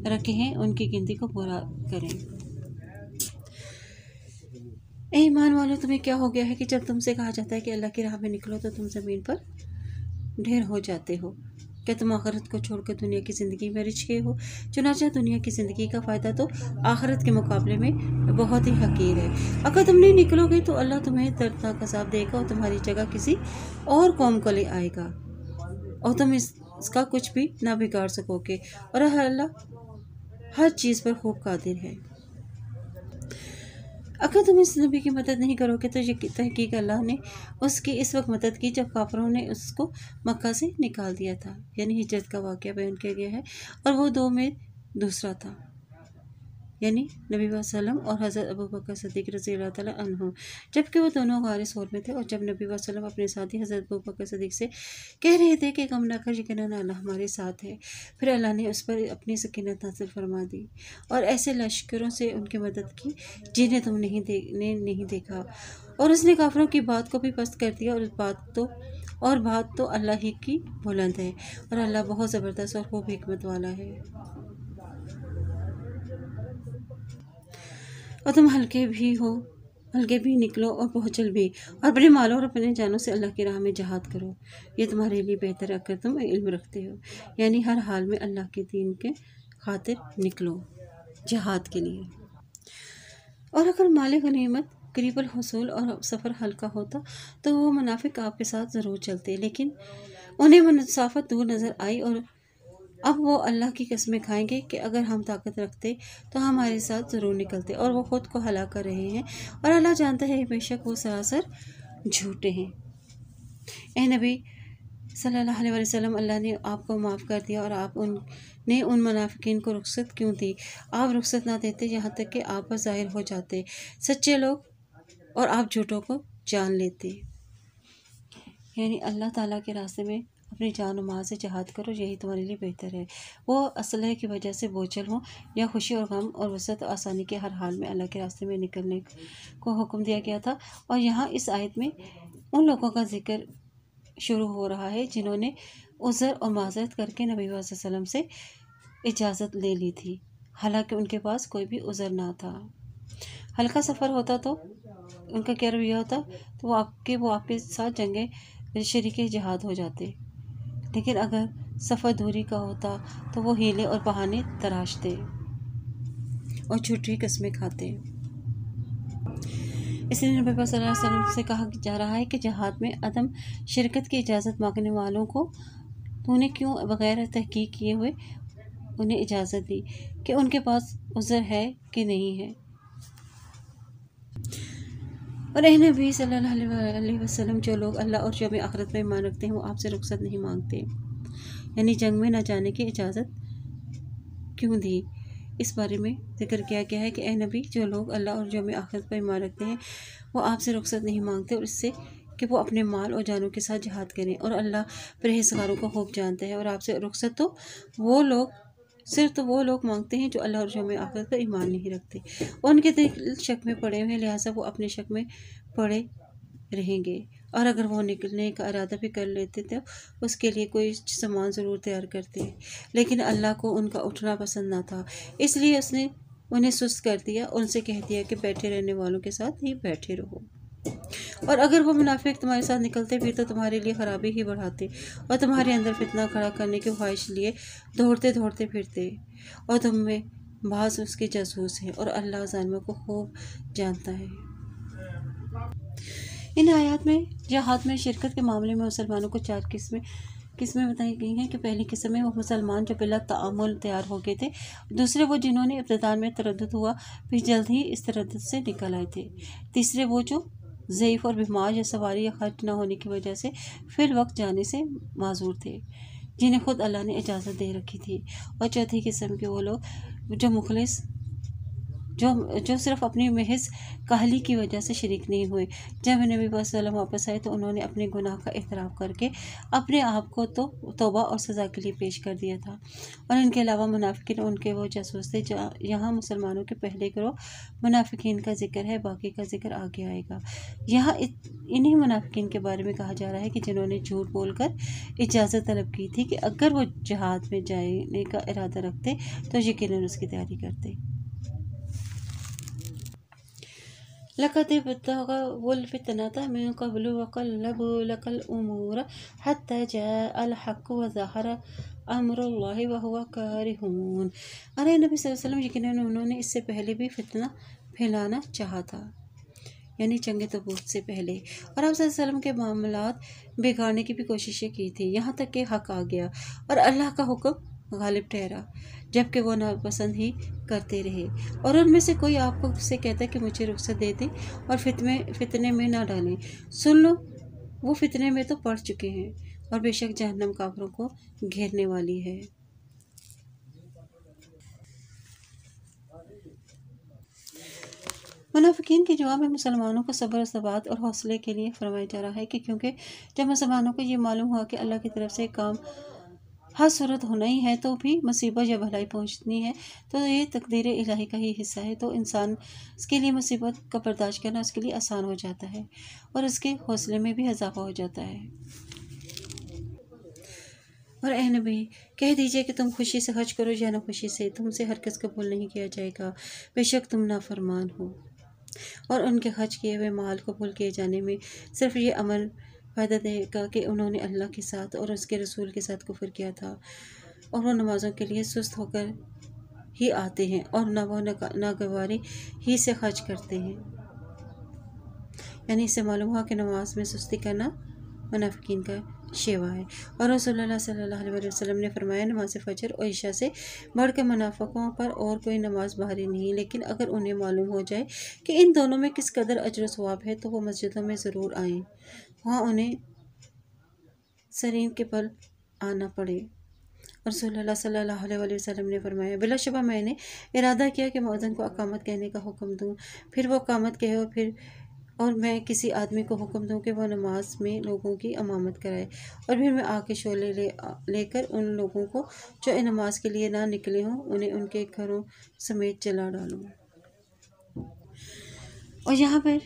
رکھے ہیں ان کی گنتی کو پورا کریں۔ اے ایمان والو، تمہیں کیا ہو گیا ہے کہ جب تم سے کہا جاتا ہے کہ اللہ کی راہ میں نکلو تو تم زمین پر ڈھیر ہو جاتے ہو؟ کیا تم آخرت کو چھوڑ کر دنیا کی زندگی میں رچ گئے ہو؟ چنانچہ دنیا کی زندگی کا فائدہ تو آخرت کے مقابلے میں بہت ہی حقیر ہے۔ اگر تم نہیں نکلو گے تو اللہ تمہیں دردناک عذاب دے گا اور تمہاری جگہ کسی اور قوم کو لے آئے گا، اور تم اس کا کچھ بھی نہ بگاڑ سکو گے، اور اللہ ہر چیز پر خوب قادر ہے۔ اگر تم اس نبی کی مدد نہیں کرو گے تو تحقیق اللہ نے اس کی اس وقت مدد کی جب کافروں نے اس کو مکہ سے نکال دیا تھا، یعنی ہجرت کا واقعہ بیان کیا گیا ہے، اور وہ 2 میں دوسرا تھا، یعنی نبی صلی اللہ علیہ وسلم اور حضرت ابوبکر صدیق رضی اللہ تعالیٰ عنہ، جبکہ وہ دونوں غار ثور میں تھے، اور جب نبی صلی اللہ علیہ وسلم اپنے ساتھی حضرت ابوبکر صدیق سے کہہ رہے تھے کہ غم نہ کر، یقیناً اللہ ہمارے ساتھ ہے، پھر اللہ نے اس پر اپنی سکینت نازل فرما دی اور ایسے لشکروں سے ان کی مدد کی جنہیں تم نے نہیں دیکھا، اور اس نے کافروں کی بات کو بھی پست کر دیا، اور بات تو اللہ ہی کی بلند ہے، اور اللہ بہت زبردست اور خوب حکمت والا ہے۔ اور تم ہلکے بھی نکلو اور پہنچل بھی، اور اپنے مالوں اور اپنے جانوں سے اللہ کی راہ میں جہاد کرو، یہ تمہارے لیے بہتر ہے اگر تم علم رکھتے ہو، یعنی ہر حال میں اللہ کے دین کے خاطر نکلو جہاد کے لیے۔ اور اگر مال غنیمت قریب الحصول اور سفر ہلکا ہوتا تو وہ منافق آپ کے ساتھ ضرور چلتے، لیکن انہیں مسافت دور نظر آئی، اور اب وہ اللہ کی قسمیں کھائیں گے کہ اگر ہم طاقت رکھتے تو ہمارے ساتھ ضرور نکلتے، اور وہ خود کو ہلاک کر رہے ہیں، اور اللہ جانتا ہے بے شک وہ سراسر جھوٹے ہیں۔ اے نبی صلی اللہ علیہ وسلم، اللہ نے آپ کو معاف کر دیا، اور آپ نے ان منافقین کو رخصت کیوں دی؟ آپ رخصت نہ دیتے یہاں تک کہ آپ پر ظاہر ہو جاتے سچے لوگ، اور آپ جھوٹوں کو جان لیتے۔ یعنی اللہ تعالیٰ کے راستے میں اپنی جان و مال سے جہاد کرو، یہی تمہارے لیے بہتر ہے۔ وہ اسلحے کی وجہ سے بوجھل ہوں یا خوشی اور غم اور وسعت اور آسانی کے، ہر حال میں اللہ کے راستے میں نکلنے کو حکم دیا گیا تھا۔ اور یہاں اس آیت میں ان لوگوں کا ذکر شروع ہو رہا ہے جنہوں نے عذر اور معذرت کر کے نبی صلی اللہ علیہ وسلم سے اجازت لے لی تھی، حالانکہ ان کے پاس کوئی بھی عذر نہ تھا۔ ہلکا سفر ہوتا تو ان کا کیا رویہ ہوتا؟ تو وہ آپ کے ساتھ جنگیں شریک جہاد ہو جاتے، لیکن اگر سفر دوری کا ہوتا تو وہ ہیلے اور بہانے تراشتے اور جھوٹی قسمیں کھاتے۔ اس لیے نبی پاک صلی اللہ علیہ وسلم سے کہا جا رہا ہے کہ جہاد میں عدم شرکت کی اجازت مانگنے والوں کو تو نے کیوں بغیر تحقیق کیے ہوئے انہیں اجازت دی کہ ان کے پاس عذر ہے کہ نہیں ہے۔ اور اے نبی صلی اللہ علیہ وسلم، جو لوگ اللہ اور یوم آخرت میں ایمان رکھتے ہیں وہ آپ سے رخصت نہیں مانگتے، یعنی جنگ میں نہ جانے کی اجازت کیوں دی؟ اس بارے میں ذکر کیا گیا ہے کہ اے نبی، جو لوگ اللہ اور یوم آخرت پر ایمان رکھتے ہیں وہ آپ سے رخصت نہیں مانگتے، اور اس سے کہ وہ اپنے مال اور جانوں کے ساتھ جہاد کریں، اور اللہ پرہیزگاروں کو خوب جانتا ہے۔ اور آپ سے رخصت تو وہ لوگ مانگتے ہیں جو اللہ اور یوم آخرت پر ایمان نہیں رکھتے، ان کے دل شک میں پڑے ہوئے ہیں، لہٰذا وہ اپنے شک میں پڑے رہیں گے، اور اگر وہ نکلنے کا ارادہ بھی کر لیتے تو اس کے لیے کوئی سامان ضرور تیار کرتے، لیکن اللہ کو ان کا اٹھنا پسند نہ تھا، اس لیے اس نے انہیں سست کر دیا، ان سے کہہ دیا کہ بیٹھے رہنے والوں کے ساتھ ہی بیٹھے رہو، اور اگر وہ منافق تمہارے ساتھ نکلتے بھی تو تمہارے لیے خرابی ہی بڑھاتے اور تمہارے اندر فتنہ کھڑا کرنے کی خواہش لیے دوڑتے پھرتے، اور تم میں بعض اس کے جاسوس ہیں، اور اللہ ظالموں کو خوب جانتا ہے۔ ان آیات میں جہاد میں شرکت کے معاملے میں مسلمانوں کو 4 قسمیں بتائی گئی ہیں کہ پہلی قسم میں وہ مسلمان جو بلا تعامل تیار ہو گئے تھے، دوسرے وہ جنہوں نے ابتداء میں تردد ہوا پھر جلد ہی اس تردد سے نکل آئے تھے، تیسرے وہ جو ضعیف اور بیمار یا سواری یا خرچ نہ ہونے کی وجہ سے فی الوقت جانے سے معذور تھے، جنہیں خود اللہ نے اجازت دے رکھی تھی، اور چوتھی قسم کے وہ لوگ جو مخلص جو صرف اپنی محض کاہلی کی وجہ سے شریک نہیں ہوئے۔ جب نبی صلی اللہ علیہ وسلم واپس آئے تو انہوں نے اپنے گناہ کا اعتراف کر کے اپنے آپ کو توبہ اور سزا کے لیے پیش کر دیا تھا، اور ان کے علاوہ منافقین ان کے وہ جاسوس تھے۔ یہاں مسلمانوں کے پہلے گروہ منافقین کا ذکر ہے، باقی کا ذکر آگے آئے گا۔ یہاں انہی منافقین کے بارے میں کہا جا رہا ہے کہ جنہوں نے جھوٹ بول کر اجازت طلب کی تھی کہ اگر وہ جہاد میں جانے کا ارادہ رکھتے تو یقیناً اس کی تیاری کرتے۔ لَقَدِ ابْتَغَوُا الْفِتْنَةَ مِن قَبْلُ وَقَلَّبُوا لَكَ الْأُمُورَ حَتَّى جَاءَ الْحَقُّ وَظَهَرَ أَمْرُ اللَّهِ وَهُوَ كَارِهٌ۔ ارے نبی صلی اللہ علیہ وسلم، یقیناً انہوں نے اس سے پہلے بھی فتنہ پھیلانا چاہا تھا، یعنی جنگ تبوک سے پہلے، اور آپ صلی اللہ علیہ وسلم کے معاملات بگاڑنے کی بھی کوششیں کی تھی، یہاں تک کہ حق آ گیا اور اللہ کا حکم غالب ٹھہرا، جبکہ وہ ناپسند ہی کرتے رہے، اور ان میں سے کوئی آپ کو سے کہتا کہ مجھے رخصت دے دیں اور فتنے میں نہ ڈالیں، سن لو وہ فتنے میں تو پڑ چکے ہیں، اور بے شک جہنم کافروں کو گھیرنے والی ہے۔ منافقین کے جواب میں مسلمانوں کو صبر و ثبات اور حوصلے کے لیے فرمایا جا رہا ہے کہ کیونکہ جب مسلمانوں کو یہ معلوم ہوا کہ اللہ کی طرف سے کام ہر صورت ہونا ہی ہے، تو بھی مصیبت یا بھلائی پہنچنی ہے تو یہ تقدیر الہی کا ہی حصہ ہے، تو انسان اس کے لیے مصیبت کا برداشت کرنا اس کے لیے آسان ہو جاتا ہے، اور اس کے حوصلے میں بھی اضافہ ہو جاتا ہے۔ اور اے نبی، کہہ دیجئے کہ تم خوشی سے حج کرو یا نہ خوشی سے، تم سے ہرگز قبول نہیں کیا جائے گا، بے شک تم نافرمان ہو۔ اور ان کے خرچ کیے ہوئے مال قبول کیے جانے میں صرف یہ عمل فائدہ دے گا کہ انہوں نے اللہ کے ساتھ اور اس کے رسول کے ساتھ کفر کیا تھا، اور وہ نمازوں کے لیے سست ہو کر ہی آتے ہیں، اور نہ وہ ناگواری ہی سے خرچ کرتے ہیں، یعنی اس سے معلوم ہوا کہ نماز میں سستی کرنا منافقین کا شیوا ہے، اور رسول اللہ صلی اللہ علیہ وسلم نے فرمایا، نماز فجر اور عشاء سے بڑھ کر منافقوں پر اور کوئی نماز بھاری نہیں، لیکن اگر انہیں معلوم ہو جائے کہ ان دونوں میں کس قدر اجر و ثواب ہے تو وہ مسجدوں میں ضرور آئیں، وہاں انہیں سرین کے بل آنا پڑے۔ رسول اللہ صلی اللہ علیہ وسلم نے فرمایا، بلا شبہ میں نے ارادہ کیا کہ مؤذن کو اقامت کہنے کا حکم دوں، پھر وہ اقامت کہے، اور میں کسی آدمی کو حکم دوں کہ وہ نماز میں لوگوں کی امامت کرائے، اور پھر میں آگ کے شعلے لے کر ان لوگوں کو جو نماز کے لیے نہ نکلے ہوں انہیں ان کے گھروں سمیت جلا ڈالوں۔ اور یہاں پر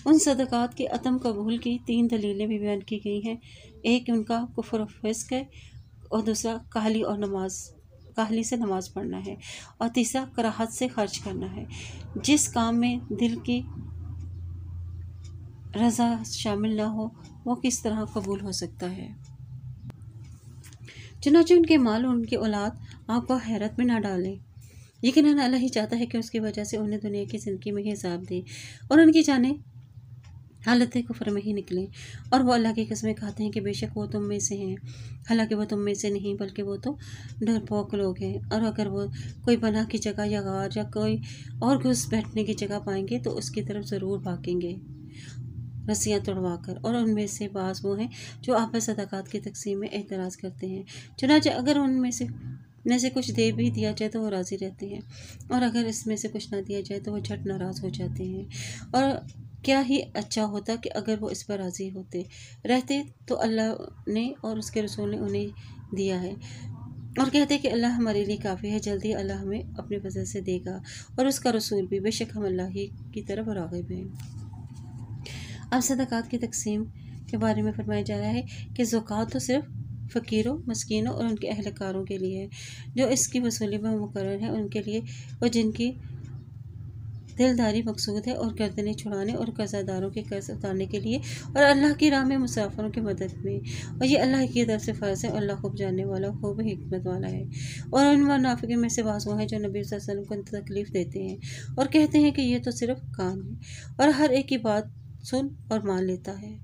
ان صدقات کے عدم قبول کی 3 دلیلیں بھی بیان کی گئی ہیں، ایک ان کا کفر و فسق ہے، اور دوسرا کاہلی سے نماز پڑھنا ہے، اور تیسرا کراہت سے خرچ کرنا ہے۔ جس کام میں دل کی رضا شامل نہ ہو وہ کس طرح قبول ہو سکتا ہے؟ چنانچہ ان کے مال اور ان کی اولاد آپ کو حیرت میں نہ ڈالیں۔ یقیناً اللہ ہی چاہتا ہے کہ اس کی وجہ سے انہیں دنیا کی زندگی میں ہی عذاب دے اور ان کی جانیں حالت کفر میں ہی نکلیں، اور وہ اللہ کی قسمیں کھاتے ہیں کہ بے شک وہ تم میں سے ہیں، حالانکہ وہ تم میں سے نہیں بلکہ وہ تو ڈرپوک لوگ ہیں۔ اور اگر وہ کوئی پناہ کی جگہ یا غار یا کوئی اور گھس بیٹھنے کی جگہ پائیں گے تو اس کی طرف ضرور بھاگیں گے رسیاں توڑوا کر، اور ان میں سے بعض وہ ہیں جو آپس صدقات کی تقسیم میں اعتراض کرتے ہیں۔ چنانچہ اگر ان میں سے کچھ دے بھی دیا جائے تو وہ راضی رہتے ہیں، اور اگر اس میں سے کچھ نہ دیا جائے تو وہ جھٹ ناراض ہو جاتے ہیں۔ اور کیا ہی اچھا ہوتا کہ اگر وہ اس پر راضی رہتے تو اللہ نے اور اس کے رسول نے انہیں دیا ہے، اور کہتے کہ اللہ ہمارے لیے کافی ہے، جلدی اللہ ہمیں اپنے فضل سے دے گا اور اس کا رسول بھی، بے شک ہم اللہ ہی کی طرف راغب ہیں۔ اب صدقات کی تقسیم کے بارے میں فرمایا جا رہا ہے کہ زکوٰۃ تو صرف فقیروں، مسکینوں اور ان کے اہلکاروں کے لیے ہے جو اس کی وصولی میں مقرر ہیں، ان کے لیے اور جن کی دلداری مقصود ہے، اور گردنیں چھڑانے اور قرضہ داروں کے قرض اتارنے کے لیے، اور اللہ کی راہ میں مسافروں کی مدد میں، اور یہ اللہ کی طرف سے فرض ہے، اور اللہ خوب جاننے والا خوب حکمت والا ہے۔ اور ان منافقین میں سے بعض وہ ہیں جو نبی صلی اللہ علیہ وسلم کو تکلیف دیتے ہیں اور کہتے ہیں کہ یہ تو صرف کان ہے اور ہر ایک کی بات سن اور مان لیتا ہے،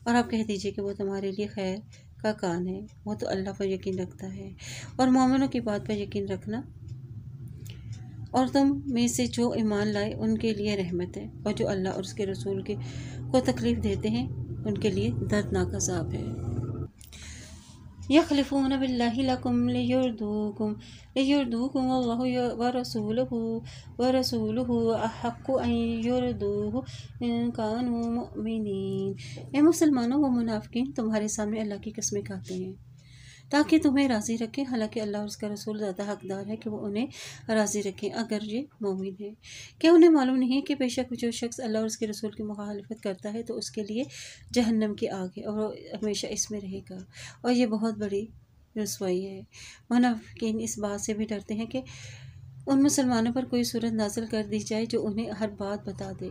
اور آپ کہہ دیجئے کہ وہ تمہارے لیے خیر کا کان ہے، وہ تو اللہ پر یقین رکھتا ہے، اور مومنوں کی بات پر یقین رکھنا اور تم میں سے جو ایمان لائے ان کے لیے رحمت ہے، اور جو اللہ اور اس کے رسول کو تکلیف دیتے ہیں ان کے لیے دردناک عذاب ہے۔ یخلفون باللہ لکم لیردوکم واللہ ورسولہ احق ان یردوہ ان کانوا مؤمنین۔ اے مسلمانوں، وہ منافقین تمہارے سامنے اللہ کی قسمیں کھاتے ہیں تاکہ تمہیں راضی رکھیں، حالانکہ اللہ اور اس کا رسول زیادہ حقدار ہے کہ وہ انہیں راضی رکھیں اگر یہ مومن ہے۔ کیا انہیں معلوم نہیں کہ بے شک جو شخص اللہ اور اس کے رسول کی مخالفت کرتا ہے تو اس کے لیے جہنم کی آگ ہے اور وہ ہمیشہ اس میں رہے گا، اور یہ بہت بڑی رسوائی ہے۔ منافقین اس بات سے بھی ڈرتے ہیں کہ ان مسلمانوں پر کوئی صورت نازل کر دی جائے جو انہیں ہر بات بتا دے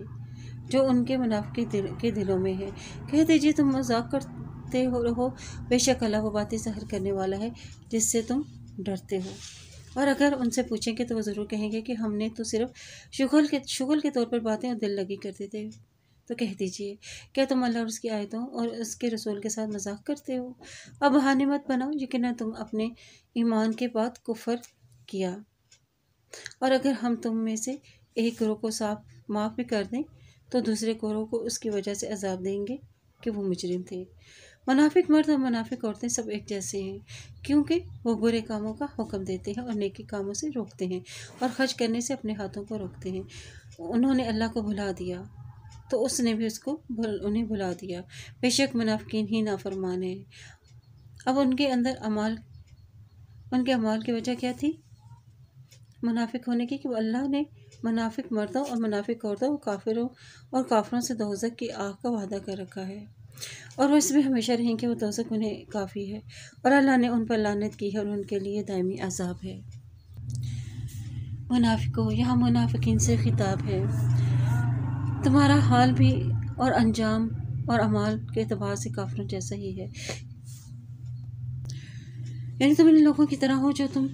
جو ان کے منافق کے دلوں میں ہے۔ کہہ دیجیے تم مذاق کرتے ہو، بے شک اللہ وہ باتیں ظاہر کرنے والا ہے جس سے تم ڈرتے ہو۔ اور اگر ان سے پوچھیں گے تو وہ ضرور کہیں گے کہ ہم نے تو صرف شغل کے طور پر باتیں اور دل لگی کرتے تھے۔ تو کہہ دیجئے کیا تم اللہ اور اس کی آیتوں اور اس کے رسول کے ساتھ مذاق کرتے ہو؟ اب بہانے مت بناؤ، یقیناً تم اپنے ایمان کے بعد کفر کیا، اور اگر ہم تم میں سے ایک گروہ کو معاف بھی کر دیں تو دوسرے گروہ کو اس کی وجہ سے عذاب دیں گے کہ وہ مجرم تھے۔ منافق مرد اور منافق عورتیں سب ایک جیسے ہیں، کیونکہ وہ برے کاموں کا حکم دیتے ہیں اور نیکی کاموں سے روکتے ہیں اور خرچ کرنے سے اپنے ہاتھوں کو روکتے ہیں۔ انہوں نے اللہ کو بھلا دیا تو اس نے بھی انہیں بھلا دیا، بے شک منافقین ہی نافرمان ہیں۔ اب ان کے اعمال کی وجہ کیا تھی منافق ہونے کی؟ کہ اللہ نے منافق مردوں اور منافق عورتوں اور کافروں سے دوزخ کی آگ کا وعدہ کر رکھا ہے، اور وہ اس میں ہمیشہ رہیں گے، وہ دوزخ انہیں کافی ہے، اور اللہ نے ان پر لعنت کی ہے اور ان کے لیے دائمی عذاب ہے۔ منافقوں، یہاں منافقین سے خطاب ہے۔ تمہارا حال بھی اور انجام اور اعمال کے اعتبار سے کافروں جیسا ہی ہے، یعنی تم ان لوگوں کی طرح ہو جو تم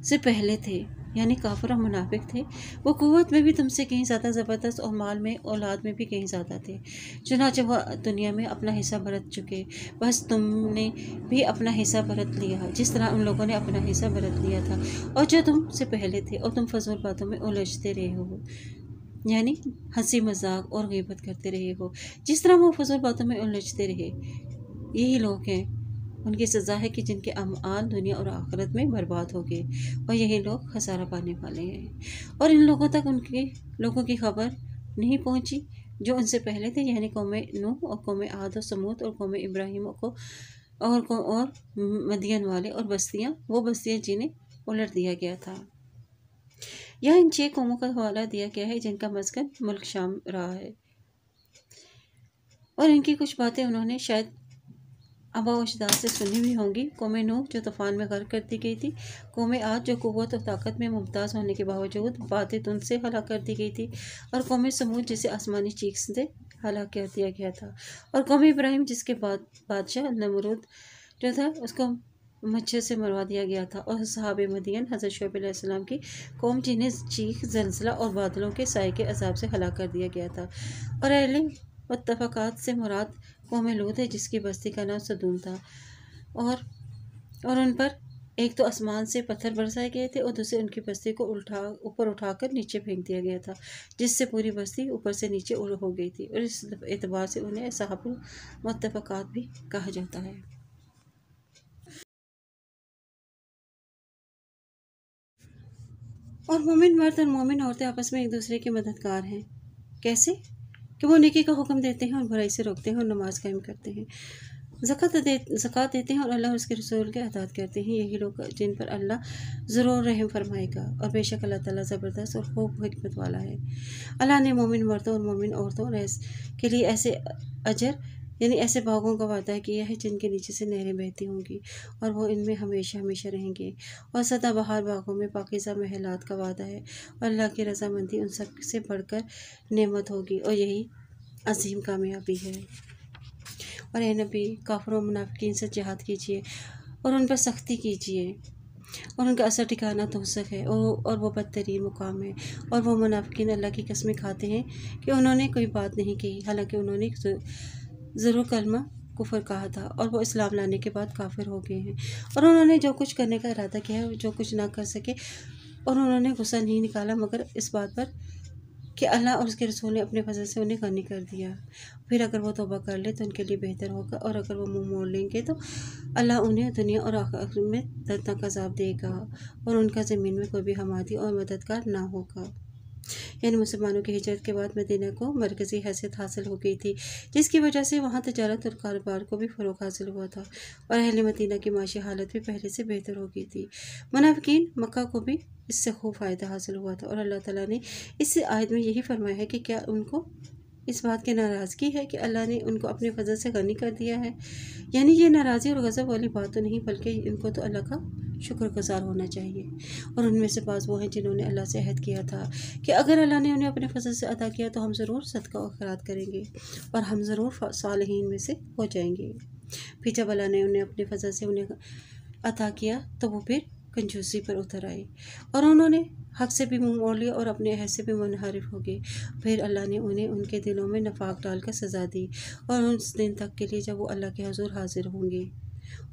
سے پہلے تھے، یعنی کافر اور منافق تھے۔ وہ قوت میں بھی تم سے کہیں زیادہ زبردست اور مال میں اولاد میں بھی کہیں زیادہ تھے، چنانچہ وہ دنیا میں اپنا حصہ برت چکے، بس تم نے بھی اپنا حصہ برت لیا جس طرح ان لوگوں نے اپنا حصہ برت لیا تھا، اور جو تم سے پہلے تھے، اور تم فضول باتوں میں الجھتے رہے ہو، یعنی ہنسی مذاق اور غیبت کرتے رہے ہو جس طرح وہ فضول باتوں میں الجھتے رہے۔ یہی لوگ ہیں، ان کی سزا ہے کہ جن کے اعمال دنیا اور آخرت میں برباد ہو گئے، اور یہی لوگ خسارہ پانے والے ہیں۔ اور ان لوگوں تک ان کے لوگوں کی خبر نہیں پہنچی جو ان سے پہلے تھے، یعنی قوم نوح اور قوم عاد و سمود اور قوم ابراہیم اور مدین والے، اور وہ بستیاں جنہیں الٹ دیا گیا تھا۔ یہاں ان 6 قوموں کا حوالہ دیا گیا ہے جن کا مسکن ملک شام رہا ہے، اور ان کی کچھ باتیں انہوں نے شاید آباء و اجداد سے سنی بھی ہوں گی۔ قوم نوح جو طوفان میں غرق کر دی گئی تھی، قوم عاد جو قوت اور طاقت میں ممتاز ہونے کے باوجود باتیں تن سے ہلاک کر دی گئی تھی، اور قوم سمود جسے آسمانی چیخ سے ہلاک کر دیا گیا تھا۔ اور قوم ابراہیم جس کے بعد بادشاہ نمرود جو تھا اس کو مچھر سے مروا دیا گیا تھا، اور صحاب مدین حضرت شعیب علیہ السلام کی قوم جنہیں چیخ، زلزلہ اور بادلوں کے سائے کے عذاب سے ہلاک کر دیا گیا تھا۔ اور اہل متفقات سے مراد قوم لوط ہے جس کی بستی کا نام صدوم تھا، اور ان پر ایک تو آسمان سے پتھر برسائے گئے تھے اور دوسرے ان کی بستی کو اوپر اٹھا کر نیچے پھینک دیا گیا تھا، جس سے پوری بستی اوپر سے نیچے ہو گئی تھی، اور اس اعتبار سے انہیں اصحاب المتفقات بھی کہا جاتا ہے۔ اور مومن مرد اور مومن عورتیں آپس میں ایک دوسرے کے مددگار ہیں۔ کیسے؟ کہ وہ نیکی کا حکم دیتے ہیں اور برائی سے روکتے ہیں اور نماز قائم کرتے ہیں، زکوٰۃ دیتے ہیں اور اللہ اور اس کے رسول کے اطاعت کرتے ہیں۔ یہی لوگ جن پر اللہ ضرور رحم فرمائے گا، اور بے شک اللہ تعالیٰ زبردست اور خوب حکمت والا ہے۔ اللہ نے مومن مردوں اور مومن عورتوں کے لیے ایسے اجر یعنی ایسے باغوں کا وعدہ کیا ہے جن کے نیچے سے نہریں بہتی ہوں گی، اور وہ ان میں ہمیشہ ہمیشہ رہیں گے، اور سدا بہار باغوں میں پاکیزہ محلات کا وعدہ ہے، اور اللہ کی رضامندی ان سب سے بڑھ کر نعمت ہوگی، اور یہی عظیم کامیابی ہے۔ اور اے نبی، کافروں و منافقین سے جہاد کیجیے اور ان پر سختی کیجیے، اور ان کا اثر ٹھکانہ دوزخ ہے، اور وہ بدترین مقام ہے۔ اور وہ منافقین اللہ کی قسمیں کھاتے ہیں کہ انہوں نے کوئی بات نہیں کہی، حالانکہ انہوں نے ضرور کلمہ کفر کہا تھا، اور وہ اسلام لانے کے بعد کافر ہو گئے ہیں، اور انہوں نے جو کچھ کرنے کا ارادہ کیا ہے جو کچھ نہ کر سکے، اور انہوں نے غصہ نہیں نکالا مگر اس بات پر کہ اللہ اور اس کے رسول نے اپنے فضل سے انہیں غنی کر دیا۔ پھر اگر وہ توبہ کر لے تو ان کے لیے بہتر ہوگا، اور اگر وہ منہ موڑ لیں گے تو اللہ انہیں دنیا اور آخرت میں دردناک عذاب دے گا، اور ان کا زمین میں کوئی بھی حمایتی اور مددگار نہ ہوگا۔ یعنی مسلمانوں کی ہجرت کے بعد مدینہ کو مرکزی حیثیت حاصل ہو گئی تھی، جس کی وجہ سے وہاں تجارت اور کاروبار کو بھی فروغ حاصل ہوا تھا، اور اہل مدینہ کی معاشی حالت بھی پہلے سے بہتر ہو گئی تھی۔ منافقین مکہ کو بھی اس سے خوب فائدہ حاصل ہوا تھا، اور اللہ تعالیٰ نے اس آیت میں یہی فرمایا ہے کہ کیا ان کو اس بات کی ناراضگی ہے کہ اللہ نے ان کو اپنے فضل سے غنی کر دیا ہے؟ یعنی یہ ناراضی اور غضب والی بات تو نہیں، بلکہ ان کو تو اللہ کا شکر گزار ہونا چاہیے۔ اور ان میں سے بعض وہ ہیں جنہوں نے اللہ سے عہد کیا تھا کہ اگر اللہ نے انہیں اپنے فضل سے عطا کیا تو ہم ضرور صدقہ و خیرات کریں گے، اور ہم ضرور صالحین میں سے ہو جائیں گے۔ پھر جب اللہ نے انہیں اپنے فضل سے انہیں عطا کیا تو وہ پھر کنجوسی پر اتر آئے، اور انہوں نے حق سے بھی منہ موڑ لیا اور اپنے عہد سے بھی منحرف ہو گئے۔ پھر اللہ نے انہیں ان کے دلوں میں نفاق ڈال کر سزا دی، اور اس دن تک کے لیے جب وہ اللہ کے حضور حاضر ہوں گے،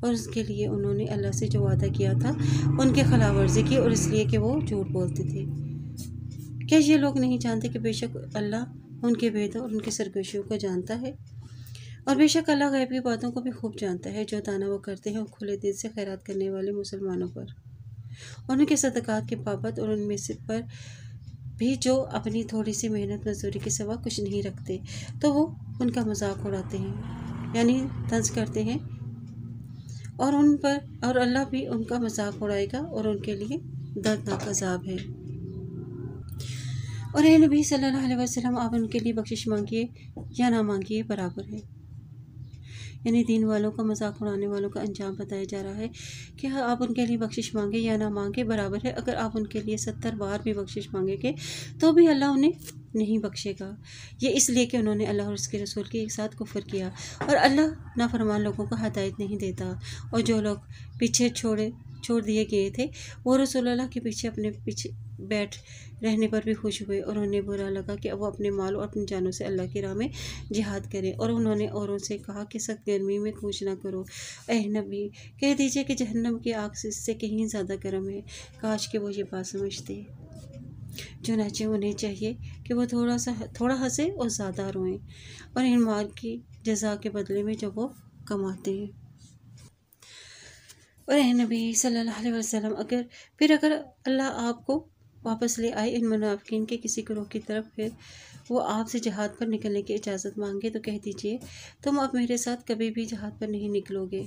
اور اس کے لیے انہوں نے اللہ سے جو وعدہ کیا تھا ان کے خلاف ورزی کی، اور اس لیے کہ وہ جھوٹ بولتے تھے۔ کیا یہ لوگ نہیں جانتے کہ بے شک اللہ ان کے بھیدوں اور ان کی سرگوشیوں کو جانتا ہے؟ اور بے شک اللہ غیب کی باتوں کو بھی خوب جانتا ہے۔ جو دانہ وہ کرتے ہیں وہ کھلے دل سے خیرات کرنے والے مسلمانوں پر، اور ان کے صدقات کے بابت، اور ان میں سے پر بھی جو اپنی تھوڑی سی محنت مزدوری کے سوا کچھ نہیں رکھتے، تو وہ ان کا مذاق اڑاتے ہیں، یعنی طنز کرتے ہیں، اور اللہ بھی ان کا مذاق اڑائے گا، اور ان کے لیے دردناک عذاب ہے۔ اور اے نبی صلی اللہ علیہ وسلم، آپ ان کے لیے بخشش مانگیے یا نہ مانگیے برابر ہے۔ یعنی دین والوں کا مذاق اڑانے والوں کا انجام بتایا جا رہا ہے کہ آپ ان کے لیے بخشش مانگے یا نہ مانگے برابر ہے۔ اگر آپ ان کے لیے 70 بار بھی بخشش مانگیں گے تو بھی اللہ انہیں نہیں بخشے گا، یہ اس لیے کہ انہوں نے اللہ اور اس کے رسول کے ساتھ کفر کیا، اور اللہ نافرمان لوگوں کو ہدایت نہیں دیتا۔ اور جو لوگ پیچھے چھوڑ دیے گئے تھے وہ رسول اللہ کے پیچھے اپنے پیچھے بیٹھ رہنے پر بھی خوش ہوئے، اور انہیں برا لگا کہ وہ اپنے مال اور اپنی جانوں سے اللہ کی راہ میں جہاد کریں، اور انہوں نے اوروں سے کہا کہ سخت گرمی میں کوچ نہ کرو۔ اے نبی، کہہ دیجئے کہ جہنم کی آگ اس سے کہیں زیادہ گرم ہے، کاش کہ وہ یہ بات سمجھتے۔ چنانچہ انہیں چاہیے کہ وہ تھوڑا ہنسے اور زیادہ روئیں، اور ان مال کی جزا کے بدلے میں جو وہ کماتے ہیں۔ اور اے نبی صلی اللہ علیہ وسلم، اگر اللہ آپ کو واپس لے آئے ان منافقین کے کسی گروہ کی طرف، پھر وہ آپ سے جہاد پر نکلنے کی اجازت مانگے تو کہہ دیجئے تم اب میرے ساتھ کبھی بھی جہاد پر نہیں نکلو گے،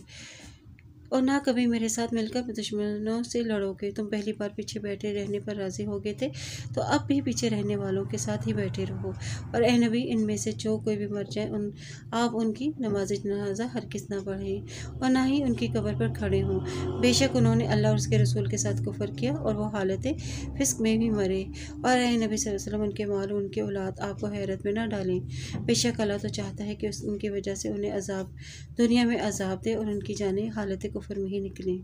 اور نہ کبھی میرے ساتھ مل کر دشمنوں سے لڑو گے۔ تم پہلی بار پیچھے بیٹھے رہنے پر راضی ہو گئے تھے، تو اب بھی پیچھے رہنے والوں کے ساتھ ہی بیٹھے رہو۔ اور اے نبی، ان میں سے جو کوئی بھی مر جائے آپ ان کی نماز جنازہ ہرگز نہ پڑھیں اور نہ ہی ان کی قبر پر کھڑے ہوں۔ بے شک انہوں نے اللہ اور اس کے رسول کے ساتھ کفر کیا اور وہ حالت فسق میں بھی مرے۔ اور اے نبی صلی اللہ علیہ وسلم، ان کے مال اور ان کی اولاد آپ کو حیرت میں نہ ڈالیں۔ بے شک اللہ تو چاہتا ہے کہ ان کی وجہ سے انہیں دنیا میں عذاب دے اور ان کی جانیں حالت کفر میں ہی نکلیں۔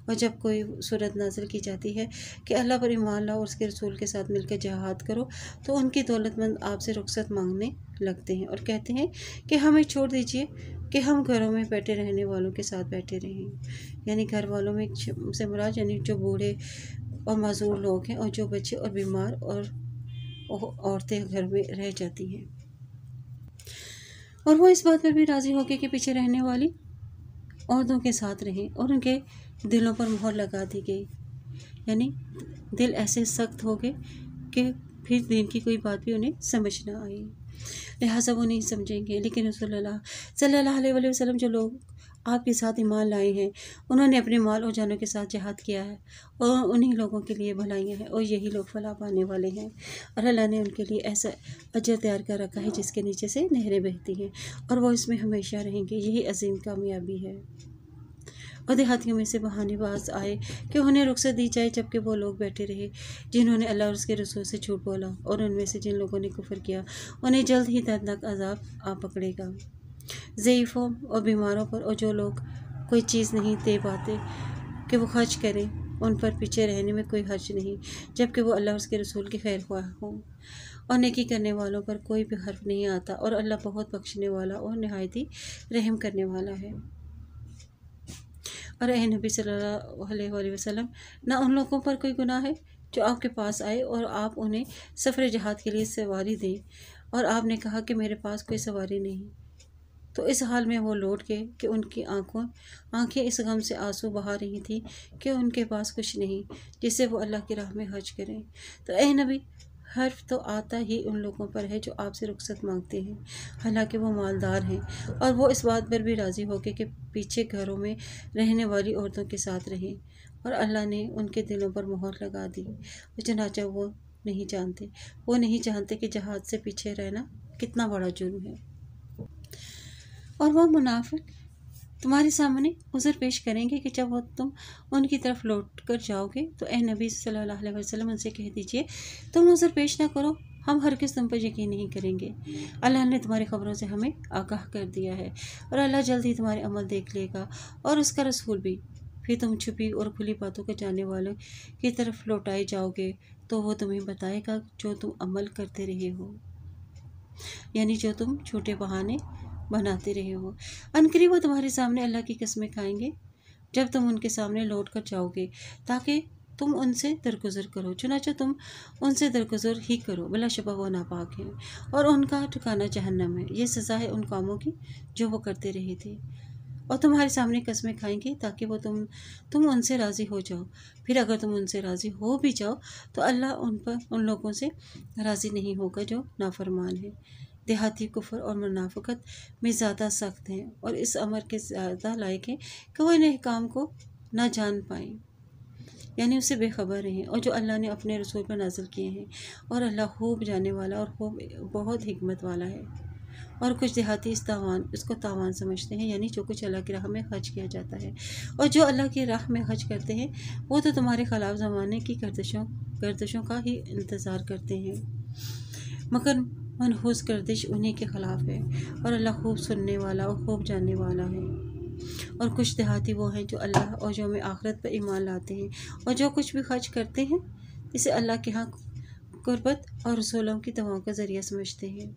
اور جب کوئی صورت نازل کی جاتی ہے کہ اللہ پر ایمان لاؤ اور اس کے رسول کے ساتھ مل کر جہاد کرو، تو ان کی دولت مند آپ سے رخصت مانگنے لگتے ہیں اور کہتے ہیں کہ ہمیں چھوڑ دیجیے کہ ہم گھروں میں بیٹھے رہنے والوں کے ساتھ بیٹھے رہیں۔ یعنی گھر والوں میں سے مراد یعنی جو بوڑھے اور معذور لوگ ہیں اور جو بچے اور بیمار اور عورتیں گھر میں رہ جاتی ہیں۔ اور وہ اس بات پر بھی راضی ہو گئے کہ پیچھے رہنے والی عورتوں کے ساتھ رہیں اور ان کے دلوں پر مہر لگا دی گئی، یعنی دل ایسے سخت ہو گئے کہ پھر دین کی کوئی بات بھی انہیں سمجھ نہ آئی، لہٰذا وہ نہیں سمجھیں گے۔ لیکن رسول اللہ صلی اللہ علیہ وسلم جو لوگ آپ کے ساتھ ایمان لائے ہیں، انہوں نے اپنے مال اور جانوں کے ساتھ جہاد کیا ہے، اور انہی لوگوں کے لیے بھلائیاں ہیں اور یہی لوگ فلاح پانے والے ہیں۔ اور اللہ نے ان کے لیے ایسا اجر تیار کر رکھا ہے جس کے نیچے سے نہریں بہتی ہیں، اور وہ اس میں ہمیشہ رہیں گے۔ یہی عظیم کامیابی ہے۔ اور دیہاتیوں میں سے بہانے باز آئے کہ انہیں رخصت دی جائے، جبکہ وہ لوگ بیٹھے رہے جنہوں نے اللہ اور اس کے رسول سے جھوٹ بولا، اور ان میں سے جن لوگوں نے کفر کیا انہیں جلد ہی دردناک عذاب آ پکڑے گا۔ ضعیفوں اور بیماروں پر اور جو لوگ کوئی چیز نہیں دے پاتے کہ وہ خرچ کریں، ان پر پیچھے رہنے میں کوئی حرج نہیں، جبکہ وہ اللہ اور اس کے رسول کے خیر خواہ ہوں۔ اور نیکی کرنے والوں پر کوئی بھی حرف نہیں آتا، اور اللہ بہت بخشنے والا اور نہایت ہی رحم کرنے والا ہے۔ اور اے نبی صلی اللہ علیہ وسلم، نہ ان لوگوں پر کوئی گناہ ہے جو آپ کے پاس آئے اور آپ انہیں سفر جہاد کے لیے سواری دیں، اور آپ نے کہا کہ میرے پاس کوئی سواری نہیں، تو اس حال میں وہ لوٹ گئے کہ ان کی آنکھیں اس غم سے آنسو بہا رہی تھیں کہ ان کے پاس کچھ نہیں جس سے وہ اللہ کی راہ میں حج کریں۔ تو اے نبی، حرف تو آتا ہی ان لوگوں پر ہے جو آپ سے رخصت مانگتے ہیں، حالانکہ وہ مالدار ہیں، اور وہ اس بات پر بھی راضی ہو گئے کہ پیچھے گھروں میں رہنے والی عورتوں کے ساتھ رہیں، اور اللہ نے ان کے دلوں پر مہر لگا دی، اور چنانچہ وہ نہیں جانتے کہ جہاد سے پیچھے رہنا کتنا بڑا جرم ہے۔ اور وہ منافق تمہارے سامنے عذر پیش کریں گے کہ جب تم ان کی طرف لوٹ کر جاؤ گے، تو اے نبی صلی اللہ علیہ وسلم ان سے کہہ دیجئے تم عذر پیش نہ کرو، ہم ہرگز تم پر یقین نہیں کریں گے۔ اللہ نے تمہاری خبروں سے ہمیں آگاہ کر دیا ہے، اور اللہ جلد ہی تمہارے عمل دیکھ لے گا اور اس کا رسول بھی۔ پھر تم چھپی اور کھلی باتوں کو جاننے والوں کی طرف لوٹائے جاؤ گے، تو وہ تمہیں بتائے گا جو تم عمل کرتے رہے ہو، یعنی جو تم جھوٹے بہانے بناتے رہے ہو۔ عنقریب وہ تمہارے سامنے اللہ کی قسمیں کھائیں گے جب تم ان کے سامنے لوٹ کر جاؤ گے، تاکہ تم ان سے درگزر کرو، چنانچہ تم ان سے درگزر ہی کرو، بلا شبہ وہ ناپاک ہیں، اور ان کا ٹھکانہ جہنم ہے۔ یہ سزا ہے ان کاموں کی جو وہ کرتے رہے تھے۔ اور تمہارے سامنے قسمیں کھائیں گے تاکہ وہ تم ان سے راضی ہو جاؤ۔ پھر اگر تم ان سے راضی ہو بھی جاؤ تو اللہ ان لوگوں سے راضی نہیں ہوگا جو نافرمان ہیں۔ دیہاتی کفر اور منافقت میں زیادہ سخت ہیں، اور اس امر کے زیادہ لائق ہیں کہ وہ ان احکام کو نہ جان پائیں، یعنی اس سے بے خبر رہیں، اور جو اللہ نے اپنے رسول پر نازل کیے ہیں، اور اللہ خوب جاننے والا اور خوب بہت حکمت والا ہے۔ اور کچھ دیہاتی اس کو تاوان سمجھتے ہیں، یعنی جو کچھ اللہ کی راہ میں خرچ کیا جاتا ہے، اور جو اللہ کی راہ میں خرچ کرتے ہیں وہ تو تمہارے خلاف زمانے کی گردشوں کا ہی انتظار کرتے ہیں، مگر منحوس گردش انہی کے خلاف ہے، اور اللہ خوب سننے والا اور خوب جاننے والا ہے۔ اور کچھ دیہاتی وہ ہیں جو اللہ اور یوم آخرت پر ایمان لاتے ہیں، اور جو کچھ بھی خرچ کرتے ہیں اسے اللہ کے ہاں قربت اور رسولوں کی دعاؤں کا ذریعہ سمجھتے ہیں،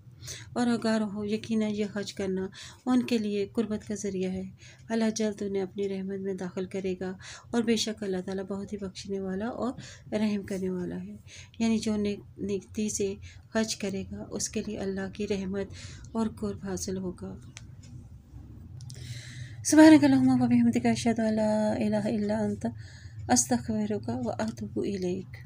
اور اگر ہو یقیناً یہ خرچ کرنا ان کے لیے قربت کا ذریعہ ہے۔ اللہ جلد انہیں اپنی رحمت میں داخل کرے گا، اور بے شک اللہ تعالیٰ بہت ہی بخشنے والا اور رحم کرنے والا ہے۔ یعنی جو نیکی سے خرچ کرے گا اس کے لیے اللہ کی رحمت اور قرب حاصل ہوگا۔ سبحانک اللہم و بحمدک، اشہد ان لا الہ الا انت، استغفرک و اتوب الیک۔